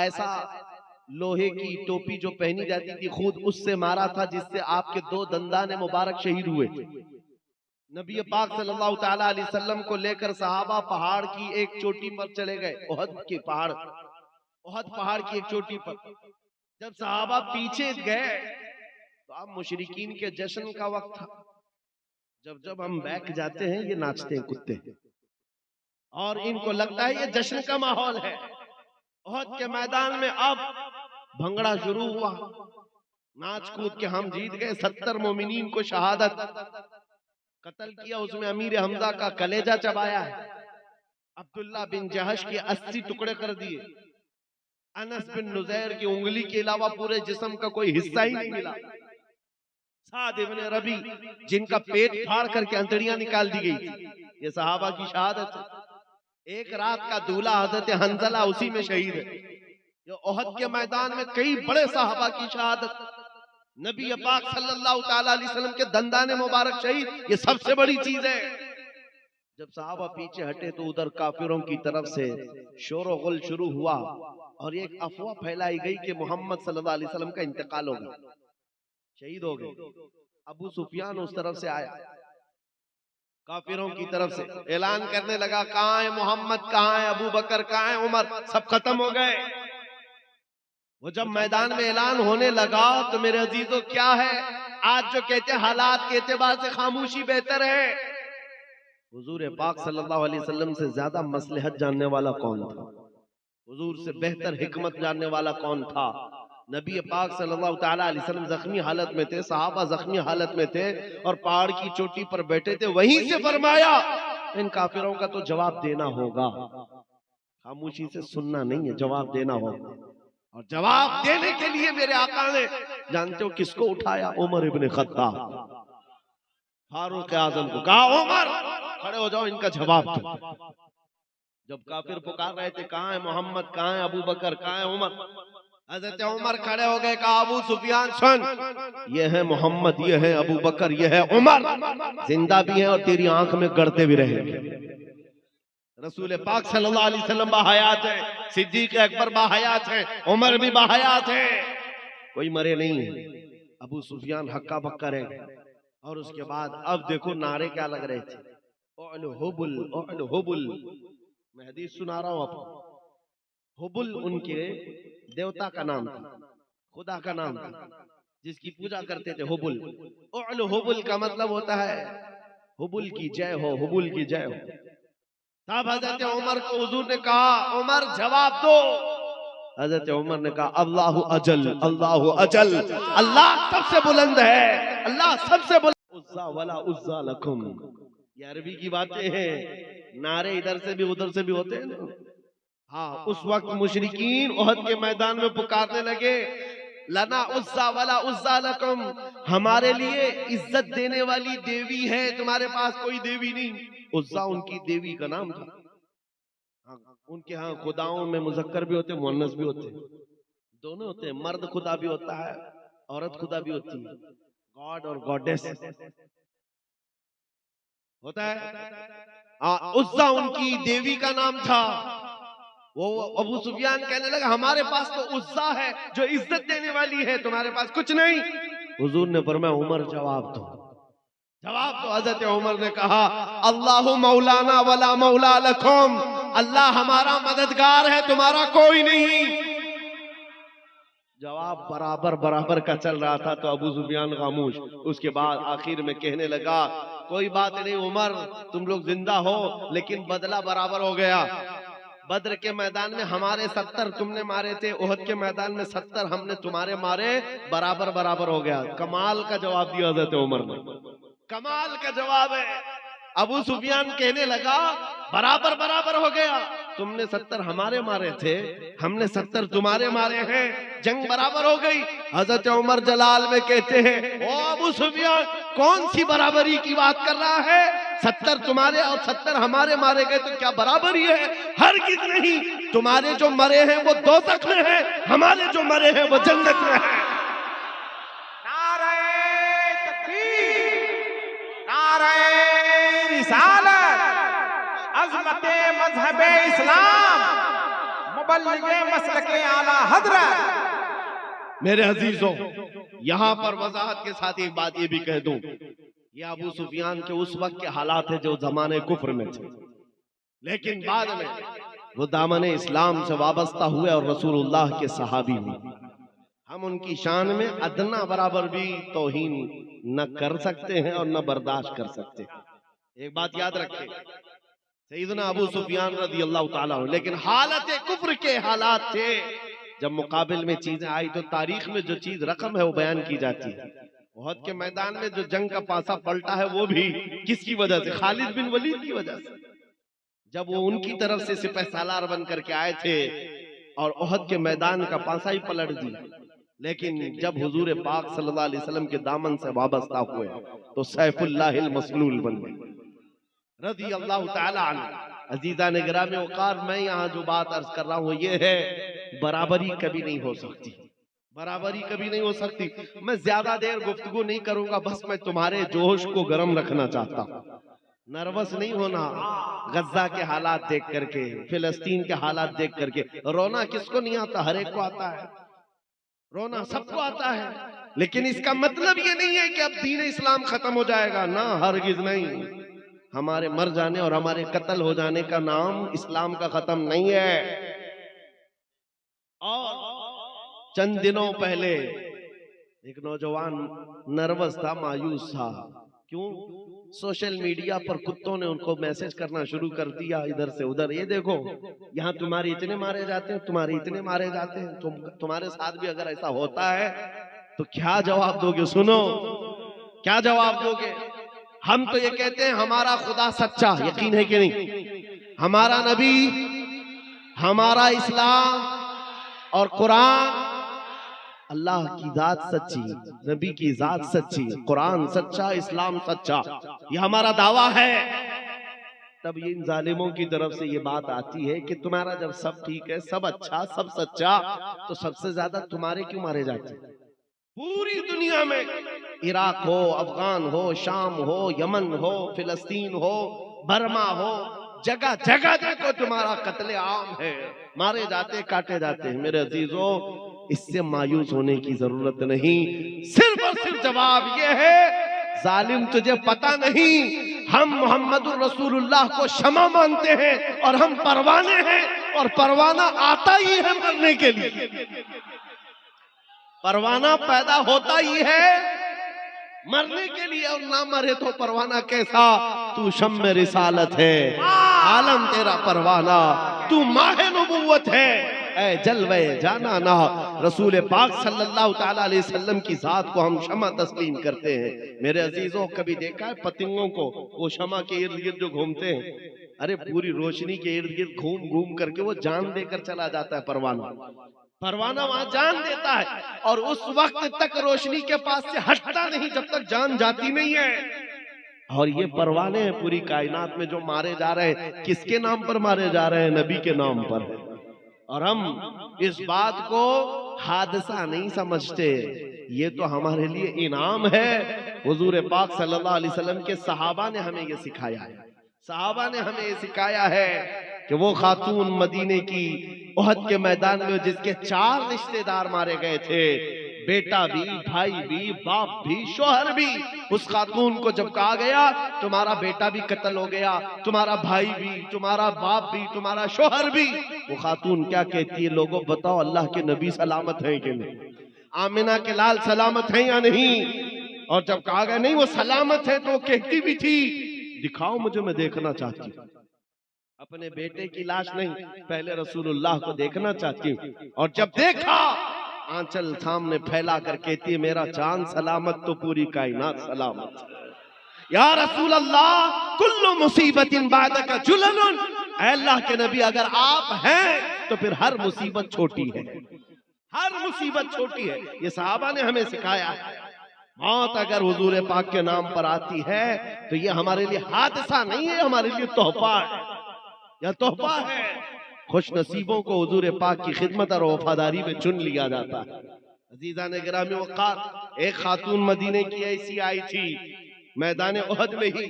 Speaker 1: ऐसा लोहे की टोपी जो पहनी जाती थी खुद उससे मारा था, जिससे आपके 2 दंदाने मुबारक शहीद हुए थे। नबी पाक सल्लल्लाहु ताला अलैहि वसल्लम को लेकर सहाबा पहाड़ की एक चोटी पर चले गए, ओहद के पहाड़, ओहद पहाड़ की एक चोटी पर। जब सहाबा पीछे गए तो अब मुशरिकीन के जश्न का वक्त था। जब जब हम बैक जाते हैं ये नाचते हैं कुत्ते, और इनको लगता है ये जश्न का माहौल है। ओहद के मैदान में अब भंगड़ा शुरू हुआ, नाच कूद के हम जीत गए। 70 मोमिनीन को शहादत, कत्ल किया, उसमें अमीर हमजा का कलेजा चबाया है, अब्दुल्ला बिन जहश के 80 टुकड़े कर दिए, अनस बिन नुजैर की उंगली के अलावा पूरे जिस्म का कोई हिस्सा ही नहीं मिला, साद इब्न रबी जिनका पेट फाड़ करके अंतड़ियां निकाल दी गई थी, ये सहाबा की शहादत है। एक रात का दूल्हा हजरत हंजला उसी में शहीद है। जो ओहद के मैदान में कई बड़े सहाबा की शहादत, नबी पाक सल्लल्लाहु ताला अलैहि वसल्लम के दंदाने मुबारक शहीद, ये सबसे बड़ी चीज है। जब सहाबा पीछे हटे तो उधर काफिरों की तरफ से शोर गुल शुरू हुआ और एक अफवाह फैलाई गई कि मोहम्मद सल्लल्लाहु अलैहि वसल्लम का इंतकाल हो गया, शहीद हो गए। अबू सुफियान उस तरफ से आया, काफिरों की तरफ से ऐलान करने लगा, कहाँ है मोहम्मद, कहाँ है अबू बकर, कहाँ है उमर, सब खत्म हो गए। वो जब मैदान में ऐलान होने लगा तो मेरे अजीजों क्या है, आज जो कहते हैं हालात के एतबार से खामोशी बेहतर है। हुजूर पाक सल्लल्लाहु अलैहि वसल्लम से ज्यादा मसलहत जानने वाला कौन था, हुजूर से बेहतर हिकमत जानने वाला कौन था। नबी पाक सल्लल्लाहु ताला अलैहि वसल्लम जख्मी हालत में थे, सहाबा जख्मी हालत में थे और पहाड़ की चोटी पर बैठे थे। वहीं से फरमाया इन काफिरों का तो जवाब देना होगा, खामोशी से सुनना नहीं है, जवाब देना होगा। और जवाब देने के लिए मेरे आका ने जानते हो किसको उठाया, उमर इब्ने खत्ताब, फारूक आजम को कहा, उमर खड़े हो जाओ, इनका जवाब दो। जब काफिर पुकार रहे थे, कहाँ है मोहम्मद, कहाँ है अबू बकर, कहाँ है उमर, हजरत उमर खड़े हो गए, कहा अबू सुफियान सुन, ये है मोहम्मद, ये है अबू बकर, ये है उमर, जिंदा भी है और तेरी आंख में गड़ते भी रहेंगे। रसूल पाक सल्लल्लाहु अलैहि वसल्लम बाहयात है, सिद्दीक अकबर बाहयात है, उमर भी बाहयात है, कोई मरे नहीं है। अबू सुफियान हक्का बक्का रह गए। और उसके बाद अब देखो नारे क्या लग रहे थे, ओल हुबुल, ओल हुबुल। मैं हदीस सुना रहा हूं आपको। हुबुल उनके देवता का नाम था, खुदा का नाम था, जिसकी पूजा करते थे। हुबुल, ओल हुबुल का मतलब होता है हुबुल की जय हो, हुबुल की जय हो। तब हजरत उमर को हुजूर ने कहा, उमर जवाब दो। हजरत उमर ने कहा, अल्लाहु अजल, अल्लाहु अजल, अल्लाह सबसे बुलंद है, अल्लाह सबसे बुलंद। उज़्ज़ा वला उज़्ज़ा लकुम, ये अरबी की बातें हैं, नारे इधर से भी उधर से भी होते हैं ना। हाँ, उस वक्त मुशरिकीन ओहद के मैदान में पुकारने लगे, लना उज़्ज़ा वला उज़्ज़ा लकुम, हमारे लिए इज्जत देने वाली देवी है, तुम्हारे पास कोई देवी नहीं। उज़्ज़ा उनकी देवी का नाम था। हाँ, उनके यहाँ खुदाओं में मुज़क्कर भी होते हैं, मुअन्नस भी होते हैं, दोनों होते हैं। मर्द खुदा भी होता है, औरत खुदा भी होती है, गॉड और गॉडेस होता है। उज़्ज़ा उनकी देवी का नाम था। वो अबू सुफियान कहने लगा, हमारे पास तो उज़्ज़ा है जो इज्जत देने वाली है, तुम्हारे पास कुछ नहीं। हुजूर ने फरमाया, उमर जवाब दो, जवाब दो। हजरत उमर ने कहा, अल्लाहु मौलाना वला मौला लकुम, अल्लाह हमारा मददगार है, तुम्हारा कोई नहीं। जवाब बराबर बराबर का चल रहा था तो अबू सुफियान खामोश। उसके बाद आखिर में कहने लगा, कोई बात नहीं उमर, तुम लोग जिंदा हो लेकिन बदला बराबर हो गया। बद्र के मैदान में हमारे 70 तुमने मारे थे, ओहद के मैदान में 70 हमने तुम्हारे मारे, बराबर बराबर हो गया। कमाल का जवाब दिया हजरत उमर ने, कमाल का जवाब है। अबू सुफियान कहने लगा, बराबर बराबर हो गया, तुमने 70 हमारे मारे थे, हमने 70 तुम्हारे मारे हैं, जंग बराबर हो गई। हजरत उमर जलाल में कहते हैं, ओ अबू सुफियान, कौन सी बराबरी की बात कर रहा है, 70 तुम्हारे और 70 हमारे मारे गए तो क्या बराबरी है? हरगिज़ नहीं, तुम्हारे जो मरे हैं वो दोज़ख में हैं, हमारे जो मरे हैं वो जन्नत में हैं।
Speaker 2: नारे तकबीर, नारे रिसालत, अज़मते मज़हबे इस्लाम, मुबल्लिगे मसलके आला हज़रत
Speaker 1: मेरे अजीजों, यहाँ पर वजाहत के साथ एक बात ये भी कह दूं, ये अबू सुफियान के उस वक्त के हालात है जो जमाने कुफ्र में थे, लेकिन बाद में वो दामन इस्लाम से वाबस्ता हुए और रसूलुल्लाह के सहाबी हुए। हम उनकी शान में अदना बराबर भी तौहीन न कर सकते हैं और न बर्दाश्त कर सकते हैं। एक बात याद रखें, सैयदना अबू सुफियान रज़ी अल्लाह ताला अन्हु, लेकिन हालत कुफ्र के हालात थे। जब मुकाबिल में चीजें आई तो तारीख में जो चीज रकम है वो बयान की जाती है। उहद के मैदान में जो जंग का पासा पलटा है वो भी किसकी वजह से? खालिद बिन वलीद की वजह से। जब वो उनकी तरफ से सिपह सालार बन करके आए थे और उहद के मैदान का पासा ही पलट दिया, लेकिन जब हुजूर पाक सल्लल्लाहु अलैहि वसल्लम के दामन से वाबस्ता हुए तो सैफुल्लाहिल मसलूल बन गए रज़ी अल्लाह ताला अन्हु। अजीजा ने गिरामी वक़ार, मैं यहाँ जो बात अर्ज कर रहा हूँ ये है, बराबरी कभी नहीं हो सकती, बराबरी कभी नहीं हो सकती। मैं ज्यादा देर गुफ्तगू नहीं करूंगा, बस मैं तुम्हारे जोश को गर्म रखना चाहता हूँ। नर्वस नहीं होना गज्जा के हालात देख करके, फिलिस्तीन के हालात देख करके। रोना किसको नहीं आता? हर एक को आता है, रोना सबको आता है, लेकिन इसका मतलब ये नहीं है कि अब दीन इस्लाम खत्म हो जाएगा ना, हरगिज नहीं। हमारे मर जाने और हमारे कत्ल हो जाने का नाम इस्लाम का खत्म नहीं है। और चंद दिनों पहले एक नौजवान नर्वस था, मायूस था। क्यों? सोशल मीडिया पर कुत्तों ने उनको मैसेज करना शुरू कर दिया इधर से उधर, ये देखो यहाँ तुम्हारे इतने मारे जाते हैं, तुम्हारे इतने मारे जाते हैं, तुम्हारे साथ भी अगर ऐसा होता है तो क्या जवाब दोगे? सुनो, क्या जवाब दोगे? हम तो ये कहते हैं हमारा खुदा सच्चा, यकीन है कि नहीं? हमारा नबी, हमारा इस्लाम और कुरान, अल्लाह की जात सच्ची, नबी की जात सच्ची, कुरान सच्चा, इस्लाम सच्चा, ये हमारा दावा है। तब ये इन जालिमों की तरफ से ये बात आती है कि तुम्हारा जब सब ठीक है, सब अच्छा, सब सच्चा, तो सबसे ज्यादा तुम्हारे क्यों मारे जाते? पूरी दुनिया में इराक हो, अफगान हो, शाम हो, यमन हो, फिलिस्तीन हो, बर्मा हो, जगह जगह देखो तुम्हारा कत्ले आम है, मारे जाते, काटे जाते हैं। मेरे अजीजों, इससे मायूस होने की जरूरत नहीं, सिर्फ और सिर्फ जवाब ये है, जालिम तुझे पता नहीं, हम मोहम्मदुर रसूलुल्लाह को क्षमा मानते हैं और हम परवाने हैं, और परवाना आता ही है मरने के लिए। परवाना पैदा होता ही है मरने के लिए, और ना मरे तो परवाना कैसा? तू शम्मे रिसालत है, आलम तेरा परवाना, तू माहे नबुव्वत है, ऐ जलवे जाना ना। रसूल पाक सल्लल्लाहु ताला अलैहि वसल्लम की जात को हम क्षमा तस्लीम करते हैं। मेरे अजीजों, कभी देखा है पतंगों को वो क्षमा के इर्द गिर्द जो घूमते हैं? अरे पूरी रोशनी के इर्द गिर्द घूम घूम करके वो जान देकर चला जाता है परवाना। परवाना वहां जान देता है और उस वक्त तक रोशनी के पास से हटता नहीं जब तक जान जाती नहीं है। और ये परवाने हैं पूरी कायनात में जो मारे जा रहे हैं, किसके नाम पर मारे जा रहे हैं? नबी के नाम पर। और हम इस बात को हादसा नहीं समझते, ये तो हमारे लिए इनाम है। हुजूर पाक सल्लल्लाहु अलैहि वसल्लम के सहाबा ने हमें ये सिखाया है, सहाबा ने हमें ये सिखाया है कि वो खातून मदीने की उहद के मैदान में जिसके 4 रिश्तेदार मारे गए थे, बेटा भी, भाई भी, बाप भी, शोहर भी, उस खातून को जब कहा गया तुम्हारा बेटा भी कत्ल हो गया, तुम्हारा भाई भी, तुम्हारा बाप भी, तुम्हारा शोहर भी, वो खातून क्या कहती है? लोगों बताओ, अल्लाह के नबी सलामत हैं कि नहीं? आमिना के लाल सलामत हैं या नहीं? और जब कहा गया नहीं वो सलामत है, तो वो कहती भी थी दिखाओ मुझे, मैं देखना चाहती हूँ। अपने बेटे की लाश नहीं, पहले रसूलुल्लाह को देखना चाहती हूँ। और जब देखा, आंचल सामने फैला कर कहती है मेरा चांद सलामत तो पूरी कायनात सलामत। या रसूल अल्लाह, कुल्लु मुसीबतिन बादका जुलनुन, अल्लाह के नबी अगर आप हैं तो फिर हर मुसीबत छोटी है, हर मुसीबत छोटी है। ये सहाबा ने हमें सिखाया है। मौत अगर हुजूर पाक के नाम पर आती है तो ये हमारे लिए हादसा नहीं है, हमारे लिए तोहफा है, यह तोहफा है। खुश नसीबों को हुजूर पाक की खिदमत और वफादारी में चुन लिया जाता है। अजीजा ने गिरामी वक़ार, एक खातून मदीने की ऐसी आई थी मैदान उहद में ही,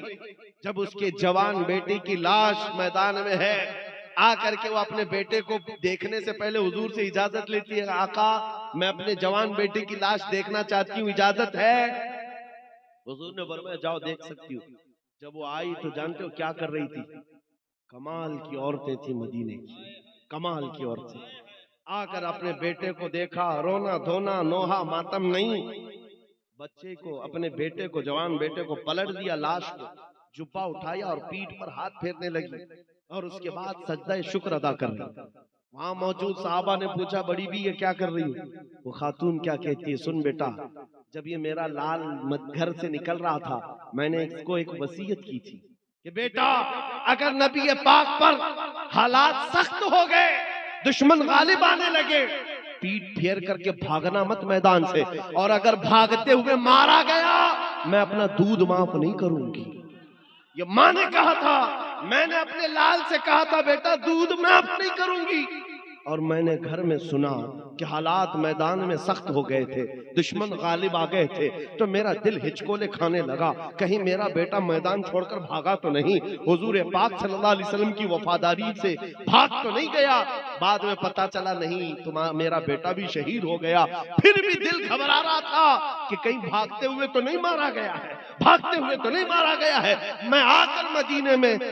Speaker 1: जब उसके जवान बेटे की लाश मैदान में है, आकर के वो अपने बेटे को देखने से पहले हुजूर से इजाजत लेती है, आका मैं अपने जवान बेटे की लाश देखना चाहती हूँ, इजाजत है? हुजूर ने फरमाया जाओ देख सकती हो। जब वो आई तो जानते हो क्या कर रही थी? कमाल की औरतें थी मदीने की, कमाल की औरतें। आकर अपने बेटे को देखा, रोना धोना नोहा मातम नहीं, बच्चे को, अपने बेटे को, जवान बेटे को पलट दिया, लाश को जुब्बा उठाया और पीठ पर हाथ फेरने लगी और उसके बाद सजदा शुक्र अदा कर रही। वहां मौजूद साहबा ने पूछा बड़ी भी ये क्या कर रही हो? वो खातून क्या कहती है, सुन बेटा, जब ये मेरा लाल घर से निकल रहा था मैंने इसको एक वसीयत की थी कि बेटा अगर नबी पाक पर हालात सख्त हो गए, दुश्मन गालिब आने लगे, पीठ फेर करके भागना मत मैदान से, और अगर भागते हुए मारा गया मैं अपना दूध माफ नहीं करूंगी। ये माँ ने कहा था, मैंने अपने लाल से कहा था बेटा दूध माफ नहीं करूंगी, और मैंने घर में सुना कि हालात मैदान में सख्त हो गए थे, दुश्मन गालिब आ गए थे, तो मेरा दिल हिचकोले खाने लगा, कहीं मेरा बेटा मैदान छोड़कर भागा तो नहीं, हुजूर पाक सल्लल्लाहु अलैहि वसल्लम की वफादारी से भाग तो नहीं गया। बाद में पता चला नहीं, तुम्हारा मेरा बेटा भी शहीद हो गया। फिर भी दिल घबरा रहा था कि कहीं भागते हुए तो नहीं मारा गया है, भागते हुए तो नहीं मारा गया है। मैं आकर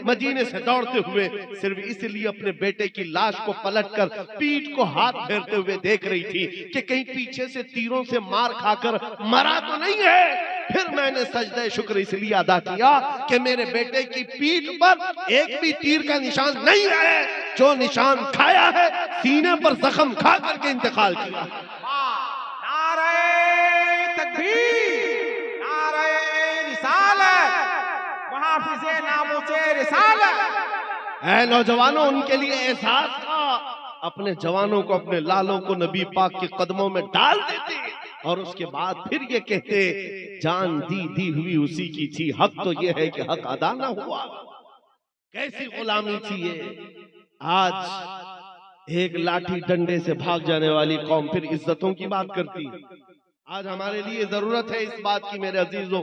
Speaker 1: मदीने से दौड़ते हुए सिर्फ इसलिए अपने बेटे की लाश को पलटकर पीठ को हाथ फेरते हुए देख रही थी कि कहीं पीछे से तीरों से मार खाकर मरा तो नहीं है। फिर मैंने सजदे शुक्र इसलिए अदा किया कि मेरे बेटे की पीठ पर एक भी तीर का निशान नहीं है, जो निशान खाया है सीने पर जख्म खा करके इंतकाल किया।
Speaker 2: नारे तकबीर, नारे रिसालत, मुहाफिज़े नामूसे रिसालत।
Speaker 1: ऐ नौजवानों, उनके लिए एहसास था, अपने जवानों को, अपने लालों को नबी पाक के कदमों में डाल देते और उसके बाद फिर ये कहते जान दी हुई उसी की थी, हक तो ये है कि हक अदा ना हुआ। कैसी गुलामी थी ये। आज एक लाठी डंडे से भाग जाने वाली कौम फिर इज्जतों की बात करती। आज हमारे लिए जरूरत है इस बात की मेरे अजीजों,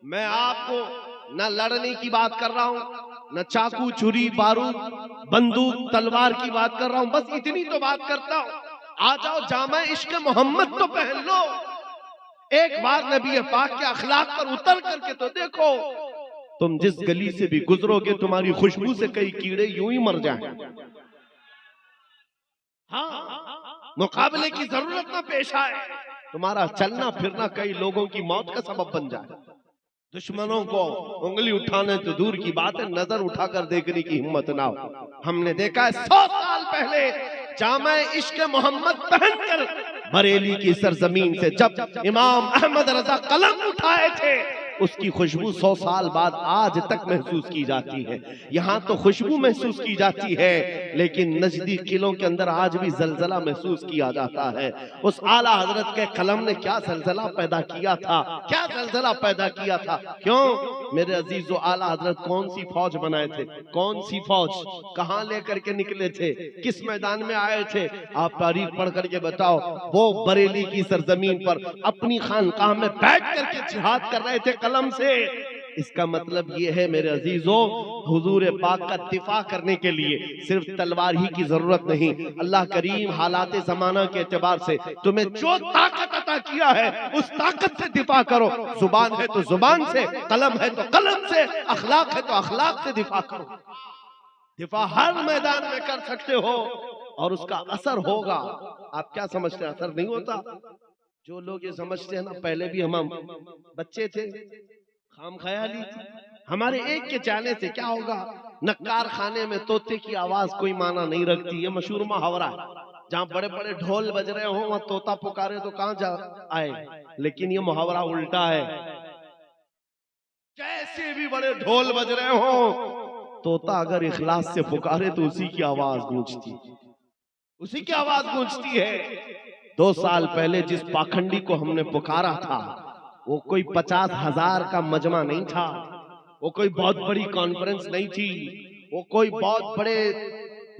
Speaker 1: मैं आपको न लड़ने की बात कर रहा हूं, न चाकू छुरी बारूद बंदूक तलवार की बात कर रहा हूं, बस इतनी तो बात करता हूं। आ जाओ जामा इश्क मोहम्मद तो पहन लो, एक बार नबी पाक के अखलाक पर उतर करके तो देखो। तुम जिस गली से भी गुजरोगे तुम्हारी खुशबू से कई कीड़े यूं ही मर जाएं। हाँ, मुकाबले की जरूरत ना पेश आए, तुम्हारा चलना फिरना कई लोगों की मौत का सबब बन जाए। दुश्मनों को उंगली उठाने तो दूर की बात है, नजर उठाकर देखने की हिम्मत ना हो। हमने देखा है 100 साल पहले जामा इश्क मोहम्मद पहनकर बरेली की सरजमीन से जब इमाम अहमद रजा कलम उठाए थे, उसकी खुशबू 100 साल बाद आज तक महसूस की जाती है। यहाँ तो खुशबू महसूस की जाती है, लेकिन नजदीक किलों के अंदर आज भी जलजला महसूस किया जाता है। उस आला हजरत के कलम ने क्या जलजला पैदा किया था, क्या जलजला पैदा किया था। क्यों मेरे अजीजो, आला हजरत कौन सी फौज बनाए थे, कौन सी फौज, कहाँ लेकर के निकले थे, किस मैदान में आए थे, आप तारीख पढ़ करके बताओ। वो बरेली की सरजमीन पर अपनी खानकाह में बैठ करके जिहाद कर रहे थे कलम से। इसका मतलब ये है मेरे अजीजों, हुजूर पाक का दिफा करने के लिए सिर्फ तलवार ही की जरूरत नहीं। अल्लाह करीम हालात जमाना के एतबार से तुम्हें जो ताकत अता किया है उस ताकत से दिफा करो। जुबान है तो जुबान से, कलम है तो कलम से, अखलाक है तो अखलाक से दिफा करो। दिफा हर मैदान में कर सकते हो और उसका असर होगा। आप क्या समझते हैं असर नहीं होता? जो लोग ये समझते हैं ना, पहले भी हम बच्चे थे, खाम ख्याली थी, हमारे एक के जाने से क्या होगा। नक्कार खाने में तोते की आवाज कोई माना नहीं रखती, ये मशहूर मुहावरा है। जहाँ बड़े बड़े ढोल बज रहे हो वहां तोता पुकारे तो कहाँ जा आए, लेकिन ये मुहावरा उल्टा है। कैसे भी बड़े ढोल बज रहे हो, तोता अगर इखलास से पुकारे तो उसी की आवाज गूंजती, उसी की आवाज गूंजती है। 2 साल पहले जिस पाखंडी को हमने पुकारा था वो कोई 50,000 का मजमा नहीं था, वो कोई बहुत बड़ी कॉन्फ्रेंस नहीं थी, वो कोई बहुत बड़े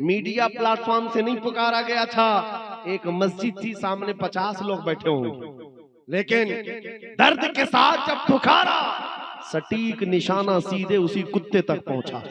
Speaker 1: मीडिया प्लेटफॉर्म से नहीं पुकारा गया था। एक मस्जिद थी, सामने 50 लोग बैठे होंगे, लेकिन दर्द के साथ जब पुकारा सटीक निशाना सीधे उसी कुत्ते तक पहुंचा।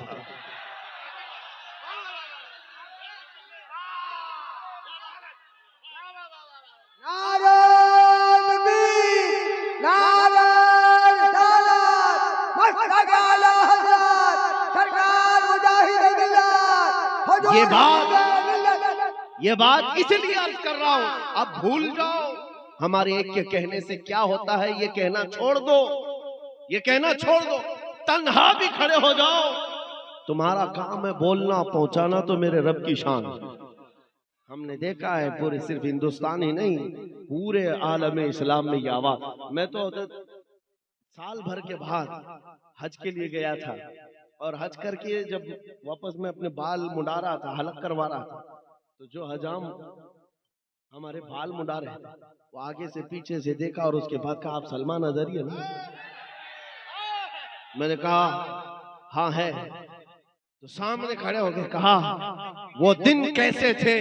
Speaker 1: ये बात इसलिए अर्ज कर रहा हूं, अब भूल जाओ हमारे एक के कहने से क्या होता है, ये कहना छोड़ दो, ये कहना छोड़ दो, तन्हा भी खड़े हो जाओ। तुम्हारा काम है बोलना, पहुंचाना तो मेरे रब की शान। हमने देखा है पूरे सिर्फ हिंदुस्तान ही नहीं, पूरे आलम इस्लाम में ये आवाज। मैं तो साल भर के बाद हज के लिए गया था, और हज करके जब वापस में अपने बाल मुड़ा रहा था, हलक करवा रहा था, तो जो हजाम हमारे बाल मुड़ा रहे थे वो आगे से पीछे से देखा और उसके बाद कहा, आप सलमान अजहरी है ना? मैंने कहा हाँ है। तो सामने खड़े हो गए, कहा वो दिन कैसे थे,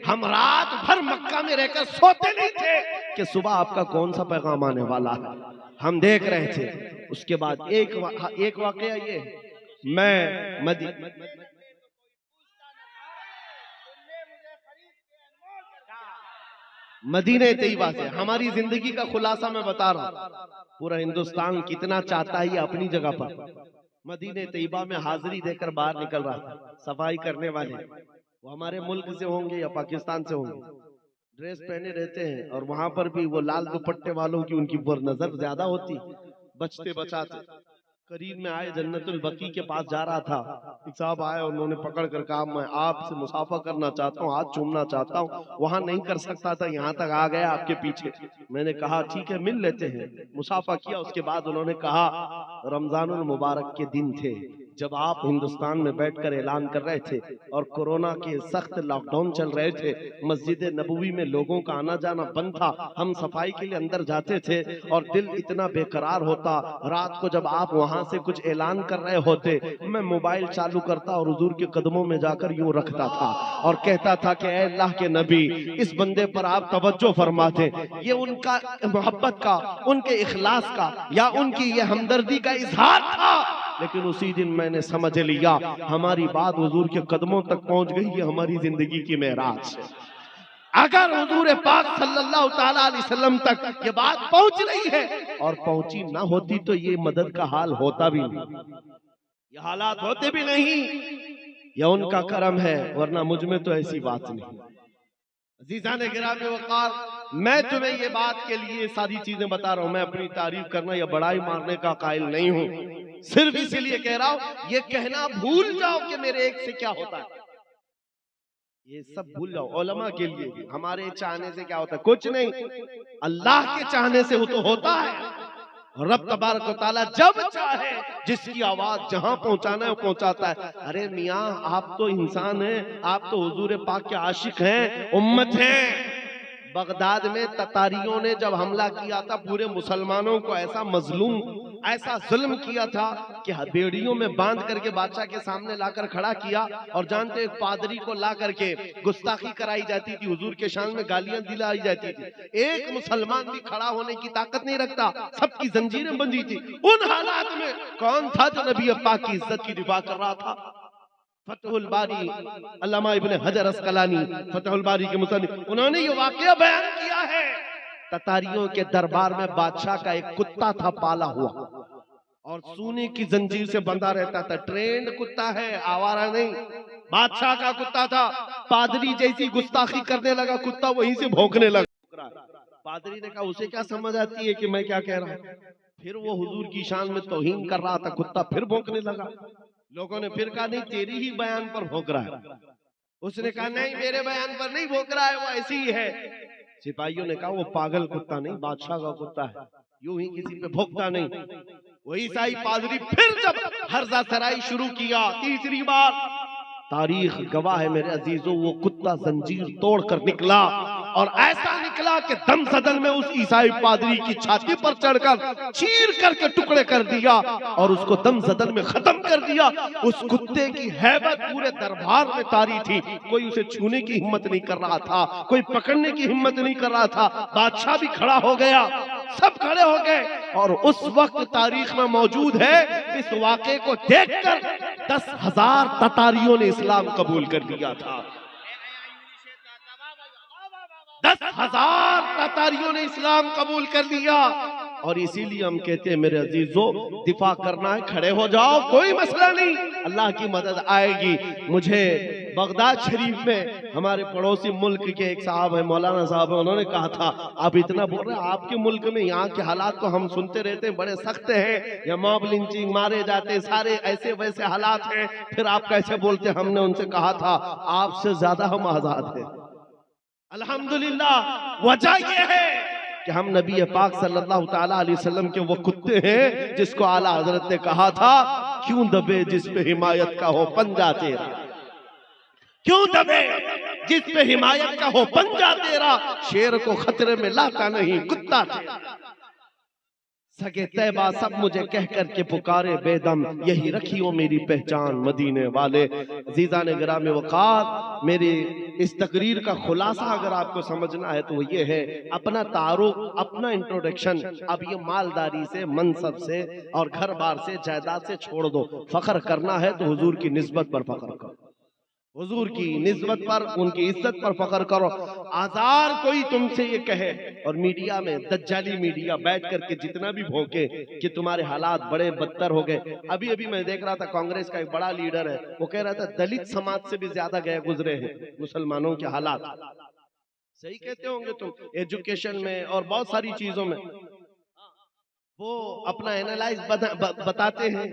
Speaker 1: हम रात भर मक्का में रहकर सोते नहीं थे कि सुबह आपका कौन सा पैगाम आने वाला है, हम देख रहे थे। उसके बाद एक वाकया ये, मैं मदीने तैयबा से हमारी जिंदगी का खुलासा मैं बता रहा हूँ। पूरा हिंदुस्तान कितना चाहता है ये अपनी जगह पर, मदीने तैयबा में हाजिरी देकर बाहर निकल रहा था। सफाई करने वाले वो हमारे मुल्क से होंगे या पाकिस्तान से होंगे, ड्रेस पहने रहते हैं, और वहां पर भी वो लाल दुपट्टे वालों की उनकी नजर ज्यादा होती, बचते बचाते करीब में आए, जन्नतुल बकी के पास जा रहा था, एक साहब आए, उन्होंने पकड़ कर कहा मैं आपसे मुसाफा करना चाहता हूँ, हाथ चूमना चाहता हूँ। वहां नहीं कर सकता था, यहाँ तक आ गया आपके पीछे। मैंने कहा ठीक है मिल लेते हैं, मुसाफा किया। उसके बाद उन्होंने कहा रमजानुल मुबारक के दिन थे जब आप हिंदुस्तान में बैठकर ऐलान कर रहे थे और कोरोना के सख्त लॉकडाउन चल रहे थे, मस्जिद नबवी में लोगों का आना जाना बंद था, हम सफाई के लिए अंदर जाते थे और दिल इतना बेकरार होता, रात को जब आप वहां से कुछ ऐलान कर रहे होते, मैं मोबाइल चालू करता और हुजूर के कदमों में जाकर यूं रखता था और कहता था कि ऐ अल्लाह के नबी, इस बंदे पर आप तवज्जो फरमाते। ये उनका मोहब्बत का, उनके इखलास का या उनकी ये हमदर्दी का इजहार था। लेकिन उसी दिन मैंने समझ लिया हमारी बात हुजूर के कदमों तक पहुंच गई, ये हमारी जिंदगी की मेराज है। अगर हुजूर पाक सल्लल्लाहु ताला अलैहि वसल्लम तक ये बात पहुंच रही है और पहुंची ना होती तो ये मदद का हाल होता भी नहीं, ये हालात होते भी नहीं। यह उनका करम है, वरना मुझ में तो ऐसी बात नहीं। अज़ीज़ान गिरामी वक़ार, मैं तुम्हें ये बात के लिए सारी चीजें बता रहा हूं, मैं अपनी तारीफ करना या बड़ाई मारने का कायल नहीं हूं, सिर्फ इसीलिए कह रहा हूं ये कहना भूल जाओ कि मेरे एक से क्या होता है, ये सब भूल जाओ। उलमा के लिए भी हमारे चाहने से क्या होता है, कुछ नहीं, अल्लाह के चाहने से वो तो होता है। रब तबारक व तआला जब चाहे जिसकी आवाज जहां पहुंचाना है वो पहुंचाता है। अरे मियाँ आप तो इंसान हैं, आप तो हुजूर पाक के आशिक हैं, उम्मत हैं। बगदाद में ततारियों ने जब हमला किया था, पूरे मुसलमानों को ऐसा मजलूम, ऐसा जुल्म किया था कि बेड़ियों में बांध करके बादशाह के सामने लाकर खड़ा किया। और जानते एक पादरी को ला करके गुस्ताखी कराई जाती थी, हुजूर के शान में गालियां दिलाई जाती थी। एक मुसलमान भी खड़ा होने की ताकत नहीं रखता, सबकी जंजीरें बंधी थी। उन हालात में कौन था जो नबी पाक की इज्जत की दिफा कर रहा था? फतहुल बारी अल्लामा इब्ने हजर अस्कलानी फतहुल बारी के मुसन्निफ, उन्होंने ये वाकया बयान किया है। ततारियों के दरबार में बादशाह का एक कुत्ता था पाला हुआ, और सोने की जंजीर से बंधा रहता था। ट्रेंड कुत्ता है, आवारा नहीं, बादशाह का कुत्ता था। पादरी जैसी गुस्ताखी करने लगा, कुत्ता वहीं से भौंकने लगा। पादरी ने कहा उसे क्या समझ आती है कि मैं क्या कह रहा हूं। फिर वो हुजूर की शान में तौहीन कर रहा था, कुत्ता फिर भौंकने लगा। लोगों ने फिर कहा नहीं तेरी ही बयान पर भौंक रहा है। उसने कहा नहीं मेरे बयान पर नहीं भौंक रहा है, वो ऐसी ही है। सिपाहियों ने कहा वो पागल कुत्ता नहीं, बादशाह का कुत्ता है, यूं ही किसी पे भौंकता नहीं। वही ईसाई पादरी फिर जब हर्जा सराई शुरू किया तीसरी बार, तारीख गवाह है मेरे अजीजों, वो कुत्ता जंजीर तोड़कर निकला और ऐसा निकला कि दम सदन में उस ईसाई पादरी की छाती पर चढ़कर चीर करके टुकड़े कर दिया और उसको दम सदन में खत्म कर दिया। उस कुत्ते की हैबत पूरे दरबार में तारी थी, कोई उसे छूने की हिम्मत नहीं कर रहा था, कोई पकड़ने की हिम्मत नहीं कर रहा था। बादशाह भी खड़ा हो गया, सब खड़े हो गए। और उस वक्त तारीख में मौजूद है, इस वाक़े को देखकर 10,000 ततारियों ने इस्लाम कबूल कर लिया था। 10,000 ततारियों ने इस्लाम कबूल कर लिया। और इसीलिए हम कहते हैं मेरे अजीजों, दिफा करना है, खड़े हो जाओ, कोई मसला नहीं, अल्लाह की मदद आएगी। मुझे बगदाद शरीफ में हमारे पड़ोसी मुल्क के एक साहब है, मौलाना साहब है, उन्होंने कहा था आप इतना बोल रहे हैं, आपके मुल्क में यहाँ के हालात तो हम सुनते रहते हैं बड़े सख्त हैं, या मॉब लिंचिंग, मारे जाते हैं, सारे ऐसे वैसे हालात हैं, फिर आप कैसे बोलते हैं? हमने उनसे कहा था आपसे ज्यादा हम आजाद हैं अल्हम्दुलिल्लाह। वजह यह है कि हम नबी पाक सल्लल्लाहु ताला अलैहि वसल्लम के वो कुत्ते हैं जिसको आला हजरत ने कहा था क्यों दबे जिस पे हिमायत का हो पंजा तेरा, क्यों दबे जिस पे हिमायत का हो पंजा तेरा, शेर को खतरे में लाता नहीं कुत्ता तेरा। सगे तैबा सब मुझे कह करके पुकारे बेदम, यही रखियो मेरी पहचान मदीने वाले। अजीज़ान गिरामी वक़ार, मेरी इस तकरीर का खुलासा अगर आपको समझना है तो वो ये है, अपना तारुफ, अपना इंट्रोडक्शन अब ये मालदारी से, मनसब से और घर बार से, जायदाद से छोड़ दो। फख्र करना है तो हुजूर की निस्बत पर फख्र करो, हुजूर की निस्बत पर, उनकी इज्जत पर फख्र करो। आजार कोई तुमसे ये कहे, और मीडिया में दज्जाली मीडिया बैठ करके जितना भी भौंके कि तुम्हारे हालात बड़े बदतर हो गए। अभी अभी मैं देख रहा था कांग्रेस का एक बड़ा लीडर है, वो कह रहा था दलित समाज से भी ज्यादा गए गुजरे हैं मुसलमानों के हालात। सही कहते होंगे तुम, एजुकेशन में और बहुत सारी चीजों में वो अपना एनालाइज बताते हैं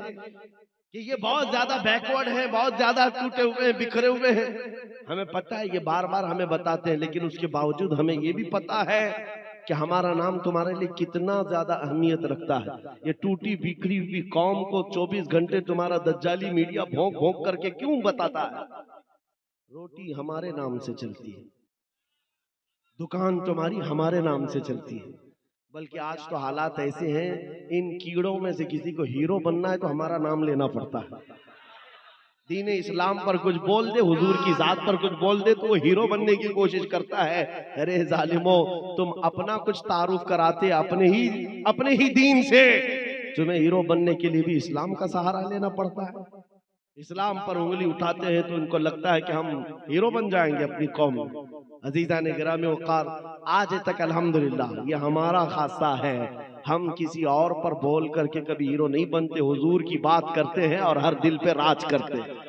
Speaker 1: कि ये बहुत ज्यादा बैकवर्ड है, बहुत ज्यादा टूटे हुए हैं, बिखरे हुए हैं। हमें पता है, ये बार बार हमें बताते हैं, लेकिन उसके बावजूद हमें ये भी पता है कि हमारा नाम तुम्हारे लिए कितना ज्यादा अहमियत रखता है। ये टूटी बिखरी हुई कौम को 24 घंटे तुम्हारा दज्जाली मीडिया भोंक भोंक करके क्यों बताता है? रोटी हमारे नाम से चलती है, दुकान तुम्हारी हमारे नाम से चलती है। बल्कि आज तो हालात ऐसे हैं, इन कीड़ों में से किसी को हीरो बनना है तो हमारा नाम लेना पड़ता है। दीन इस्लाम पर कुछ बोल दे, हुजूर की जात पर कुछ बोल दे तो वो हीरो बनने की कोशिश करता है। अरे जालिमो, तुम अपना कुछ तारुफ कराते अपने ही दीन से, तुम्हें हीरो बनने के लिए भी इस्लाम का सहारा लेना पड़ता है। इस्लाम पर उंगली उठाते हैं तो उनको लगता है कि हम हीरो बन जाएंगे अपनी कौम। अजीज़ान गिरामी वक़ार, आज तक अल्हम्दुलिल्लाह ये हमारा खासा है, हम किसी और पर बोल करके कभी हीरो नहीं बनते, हुजूर की बात करते हैं और हर दिल पे राज करते हैं।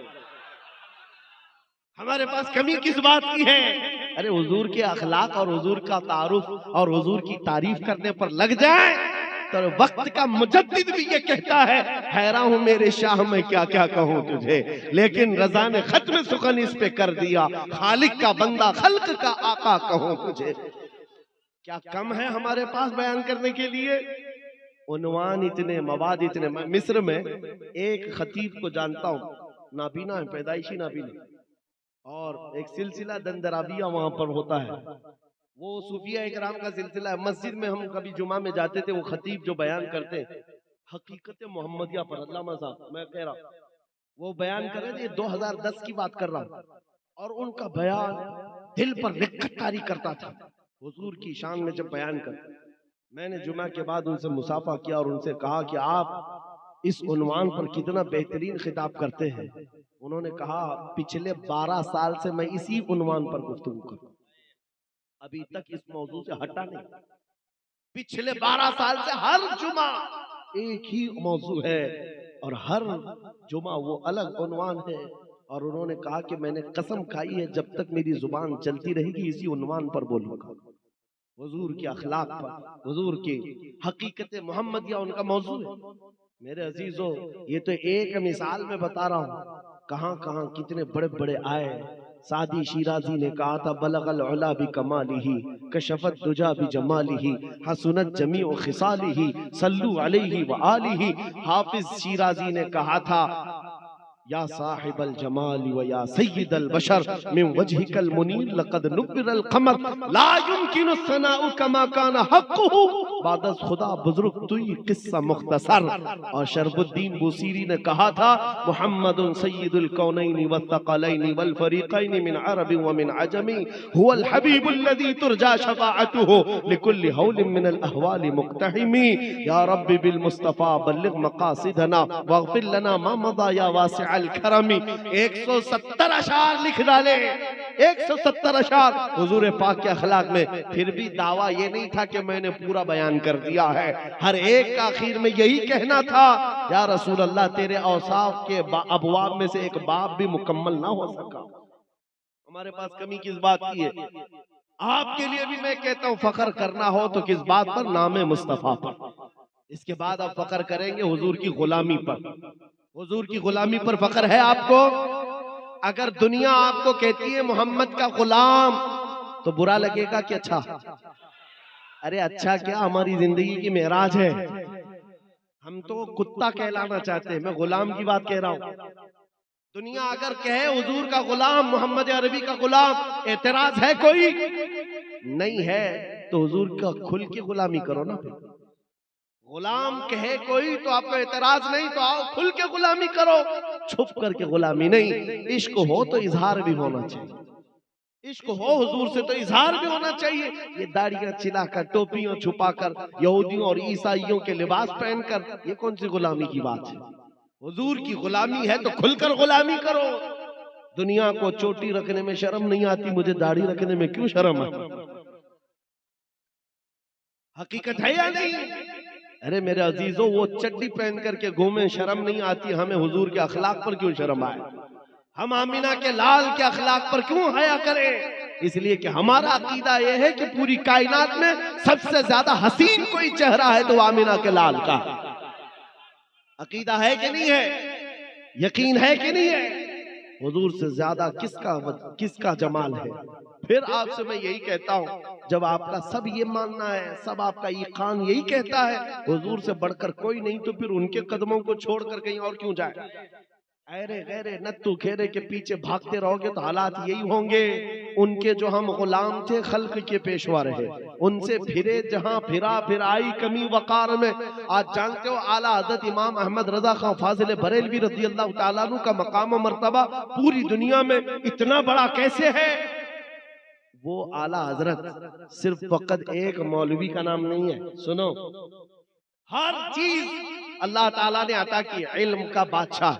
Speaker 1: हमारे पास कमी किस बात की है? अरे हुजूर के अखलाक और हुजूर का तारुफ और हुजूर की तारीफ करने पर लग जाए तो वक्त का मुजद्दिद भी ये कहता है, हैरान हूं मेरे शाह मैं क्या क्या कहूं तुझे, लेकिन रजा ने खत्म सुखन इस पे कर दिया, खालिक का बंदा खल्क का आका कहूं तुझे। क्या कम है हमारे पास बयान करने के लिए? उन्वान इतने, मवाद इतने। मैं मिस्र में एक खतीब को जानता हूँ, नाबीना है, पैदाइशी नाबीना, और एक सिलसिला दंदराबिया वहां पर होता है, वो सूफिया इकराम का सिलसिला है। मस्जिद में हम कभी जुमा में जाते थे, वो खतीब जो बयान करते हैं हकीकत मोहम्मदिया पर, अल्लामा साहब मैं कह रहा हूँ, वो बयान कर रहे थे, 2010 की बात कर रहा हूँ, और उनका बयान दिल पर रिक्कत तारी करता था हुजूर की शान में जब बयान करते। मैंने जुमा के बाद उनसे मुसाफा किया और उनसे कहा कि आप इस उन्वान पर कितना बेहतरीन खिताब करते हैं। उन्होंने कहा पिछले 12 साल से मैं इसी उन्वान पर गुफ्तगू कर, अभी तक इस मौजू से हटा नहीं। पिछले 12 साल से हर जुमा एक ही मौजू है और हर जुमा वो अलग उन्वान है। और उन्होंने कहा कि मैंने कसम खाई है जब तक मेरी जुबान चलती रहेगी इसी उन्वान पर बोलूंगा। हुजूर के अखलाक पर, हुजूर की हकीकत मोहम्मदिया उनका मौजू है। मेरे अजीजों, ये तो एक मिसाल में बता रहा हूँ, कहाँ कहाँ कितने बड़े बड़े आए। सादी शिराजी ने कहा था बलगल उला भी कमालिही कशफत दुजा भी जमालिही हसनत जमीउ खिसालिही सल्लु अलैहि व आलिही। हाफिज शिराजी ने कहा था या साहिबल जमाली व या सय्यिदल बशर मिन वजहिकल मुनीर लक़द नुब्बिरल क़मर ला युमकिनु सनाउ कमा काना हक़्क़ुहु बादस खुदा बुजुर्ग तुई किस्सा मुख्तसर। और शरफुद्दीन बुसीरी ने कहा था मुहम्मदुन सय्यिदुल कौनैनि वत्थक़लैनि वल फरीक़ैनि मिन अरबि व मिन अजमी हुवल हबीबुल लज़ी तुरजा शफ़ाअतुहु लिकुल्लि हौलिन मिनल अहवालि मुक़्तहिमी। या रब्बी बिल मुस्तफ़ा बल्लिग़ मक़ासिदना वग़फ़िर लना मा मज़ा या वासिअल करमी। 170 अशार लिख डाले, 170 अशार हुजूर पाक के अखलाक में। फिर भी दावा ये नहीं था कि मैंने पूरा बयान कर दिया है, हर एक का आखिर में यही कहना था या रसूल अल्लाह तेरे औसाफ के अबवाब में से एक बाब भी मुकम्मल ना हो सका। हमारे पास कमी किस बात की है? आपके लिए भी मैं कहता हूं, फख्र करना हो तो किस बात पर? नाम मुस्तफा पर। इसके बाद आप फख्र करेंगे हुजूर की गुलामी पर। हुजूर की गुलामी पर फख्र है आपको? अगर दुनिया आपको कहती है मोहम्मद का गुलाम, तो बुरा लगेगा कि अच्छा? अरे अच्छा क्या, हमारी जिंदगी की मेराज है। हम तो कुत्ता कहलाना चाहते हैं, मैं गुलाम की बात कह रहा हूं। दुनिया अगर कहे हुजूर का गुलाम, मोहम्मद अरबी का गुलाम, एतराज है कोई? नहीं है तो हुजूर का खुल के गुलामी करो ना। फिर गुलाम कहे कोई तो आपको एतराज नहीं, तो आओ खुल के गुलामी करो, छुप करके गुलामी नहीं। इश्क हो तो इजहार भी होना चाहिए। इश्क हो हुजूर से तो इजहार भी होना चाहिए। ये दाढ़ियां चिलाकर, टोपियां छुपाकर, यहूदियों और ईसाइयों के लिबास पहनकर, ये कौन सी गुलामी की बात है? हुजूर की गुलामी है तो खुलकर गुलामी करो। दुनिया को चोटी रखने में शर्म नहीं आती, मुझे दाढ़ी रखने में क्यों शर्म है? हकीकत है या नहीं? अरे मेरे अजीजों, वो चड्डी पहन करके घूमे, शर्म नहीं आती, हमें हुजूर के अखलाक पर क्यों शर्म आए? हम आमिना के लाल के अखलाक पर क्यों हया करें? इसलिए कि हमारा अकीदा यह है कि पूरी कायनात में सबसे ज्यादा हसीन कोई चेहरा है तो आमिना के लाल का। अकीदा है कि नहीं है? यकीन है कि नहीं है? हुजूर से ज्यादा किसका जमाल है? फिर आपसे मैं यही कहता हूं, जब आपका सब ये मानना है, सब आपका ईकान यही कहता है हुजूर से बढ़कर कोई नहीं, तो फिर उनके कदमों को छोड़कर कहीं और क्यों जाए? अरे गैरे नत्तू खेरे के पीछे भागते रहोगे तो हालात यही होंगे। उनके जो हम गुलाम थे, खल्क के पेशवा रहे, उनसे फिरे जहां फिरा, फिर आई कमी वकार में। आज जानते हो आला हज़रत इमाम अहमद रजा खां फाजिल बरेलवी रज़ी अल्लाह तआला अन्हु का मकाम व मर्तबा पूरी दुनिया में इतना बड़ा कैसे है? वो आला हजरत सिर्फ फकत एक मौलवी का नाम नहीं है। सुनो, हर चीज अल्लाह ताला ने अता की। इल्म का बादशाह,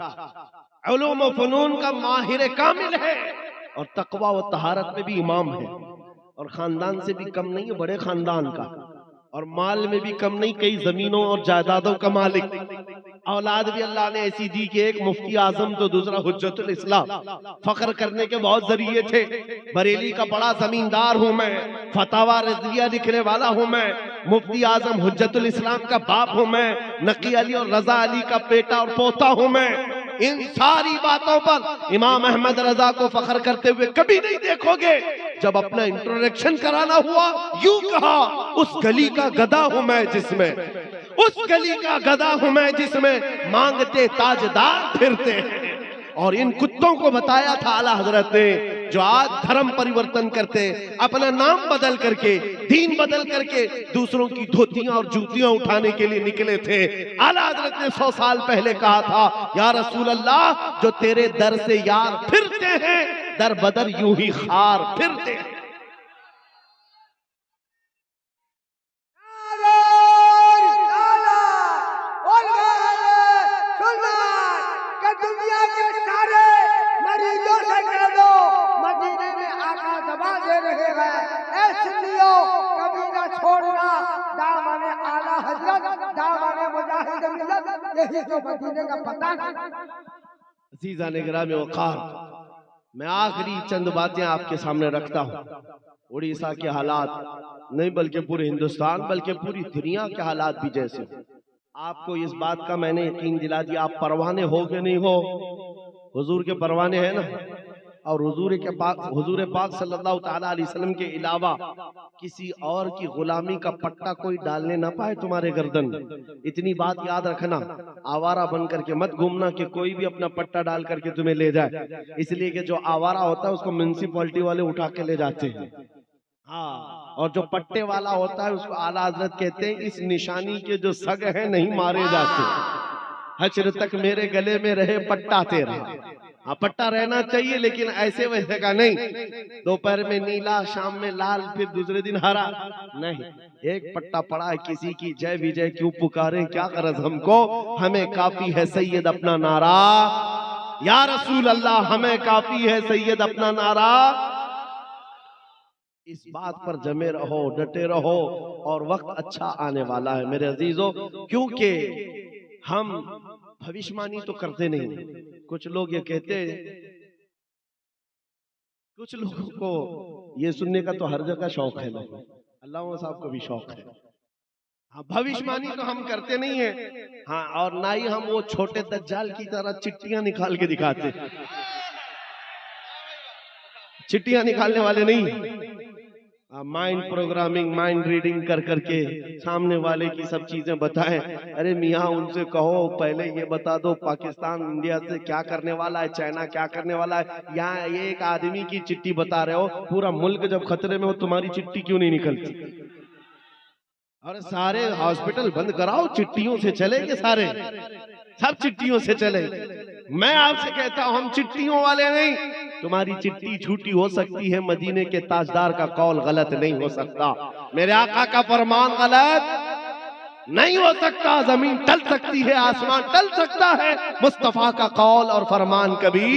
Speaker 1: उलूम व फनून का माहिर कामिल है, और तकवा व तहारत में भी इमाम है, और खानदान से भी कम नहीं है, बड़े खानदान का, और माल में भी कम नहीं, कई जमीनों और जायदादों का मालिक। औलाद भी अल्लाह ने ऐसी दी कि एक मुफ्ती आजम तो दूसरा हुज्जतुल इस्लाम। फख्र करने के बहुत जरिए थे। बरेली का बड़ा जमींदार हूं मैं, फतावा रज़िया लिखने वाला हूं मैं, मुफ्ती आजम हुज्जतुल इस्लाम का बाप हूं मैं, नकी अली और रजा अली का बेटा और पोता हूं मैं। इन सारी बातों पर इमाम अहमद रजा को फख्र करते हुए कभी नहीं देखोगे। जब अपना इंट्रोडक्शन कराना हुआ, यूं कहा, उस गली का गधा हूं मैं जिसमें, उस गली का गधा हूं मैं जिसमें मांगते ताजदार फिरते हैं। और इन कुत्तों को बताया था आला हजरत ने, जो आज धर्म परिवर्तन करते, अपना नाम बदल करके, दीन बदल करके दूसरों की धोतियां और जूतियां उठाने के लिए निकले थे। आला हजरत ने 100 साल पहले कहा था, या रसूल अल्लाह, जो तेरे दर से यार फिरते हैं, दर बदर यूं ही खार फिरते हैं।
Speaker 3: दुनिया के सारे मरीजों से कह दो, मदीने में आका दवा दे रहे हैं। ऐ सुन्नियों, कभी ना छोड़ना दामने आला हजरत, दामने मुजाहिद मिल्लत, यही तो मदीने का पता है।
Speaker 1: अज़ीज़ान गिरामी वक़ार, मैं आखिरी चंद बातें आपके सामने रखता हूँ। उड़ीसा के हालात नहीं, बल्कि पूरे हिंदुस्तान, बल्कि पूरी दुनिया के हालात भी जैसे हो, आपको इस बात का मैंने यकीन दिला दिया। आप परवाने हो कि नहीं हो? हुजूर के परवाने हैं ना। और हुजूर पाक सल्लल्लाहु ताला अलैहि वसल्लम के अलावा किसी और की गुलामी का पट्टा कोई डालने ना पाए तुम्हारे गर्दन। इतनी बात याद रखना, आवारा बन करके मत घूमना कि कोई भी अपना पट्टा डाल करके तुम्हें ले जाए। इसलिए कि जो आवारा होता है उसको म्युनिसिपैलिटी वाले उठा के ले जाते हैं। हाँ, और जो पट्टे वाला होता है उसको आला हजरत कहते हैं, इस निशानी के जो सग हैं नहीं मारे जाते। हश्र तक मेरे गले में रहे पट्टा तेरा। हाँ, पट्टा रहना चाहिए, लेकिन ऐसे वैसे का नहीं, दोपहर में नीला, शाम में लाल, फिर दूसरे दिन हरा नहीं। एक पट्टा पड़ा है, किसी की जय विजय क्यों पुकारे, क्या गरज हमको, हमें काफी है सैयद अपना नारा। या रसूल अल्लाह, हमें काफी है सैयद अपना नारा। इस बात पर जमे रहो, डटे रहो, और वक्त अच्छा आने वाला है मेरे अजीजों। क्योंकि हम भविष्यवाणी तो करते नहीं। कुछ लोग ये कहते हैं कुछ लोगों को ये सुनने का तो हर जगह शौक है, लोगों अल्लाह साहब को भी शौक है। हाँ, भविष्यवाणी तो हम करते नहीं है, हाँ, और ना ही हम वो छोटे दज्जाल की तरह चिट्ठियां निकाल के दिखाते। चिट्ठियां निकालने वाले नहीं, माइंड प्रोग्रामिंग, माइंड रीडिंग कर करके सामने वाले की सब चीजें बताएं। अरे मियाँ उनसे कहो पहले ये बता दो पाकिस्तान इंडिया से क्या करने वाला है, चाइना क्या करने वाला है। यहाँ ये एक आदमी की चिट्ठी बता रहे हो, पूरा मुल्क जब खतरे में हो तुम्हारी चिट्ठी क्यों नहीं निकलती? और सारे हॉस्पिटल बंद कराओ, चिट्ठियों से चलेंगे, सारे सब चिट्ठियों से चले। मैं आपसे कहता हूं हम चिट्ठियों वाले नहीं। तुम्हारी चिट्ठी झूठी हो सकती है, मदीने के ताजदार का कौल गलत नहीं हो सकता, मेरे आका का फरमान गलत नहीं हो सकता। जमीन टल सकती है, आसमान टल सकता है, मुस्तफा का कौल और फरमान कभी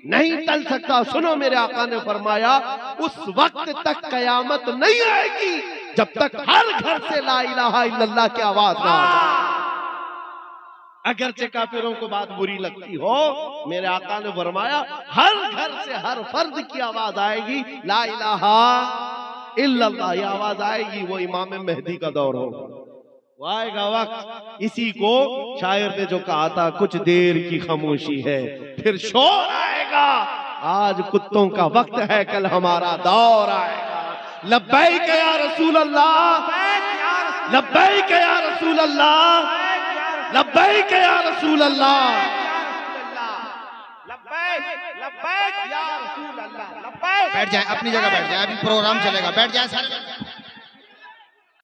Speaker 1: नहीं टल सकता। सुनो, मेरे आका ने फरमाया उस वक्त तक कयामत नहीं आएगी जब तक हर घर से ला इलाहा इल्लल्लाह की आवाज ना आ जाए। अगरचे काफिरों को बात बुरी लगती हो, मेरे आका ने फरमाया हर घर से हर फर्द की आवाज आएगी, ला इलाहा इल्लल्लाह ये आवाज आएगी। वो इमाम मेहदी का दौर होगा, वो आएगा वक्त। इसी को शायर ने जो कहा था, कुछ देर की खामोशी है फिर शोर आएगा। आज कुत्तों का वक्त है, कल हमारा दौर आएगा। लब्बैक या रसूल अल्लाह, लब्बैक या रसूल अल्लाह, लब्बैक या रसूल अल्लाह,
Speaker 2: लब्बैक या रसूल अल्लाह।
Speaker 4: बैठ जाए अपनी जगह, बैठ जाए, अभी प्रोग्राम चलेगा, बैठ जाए सर।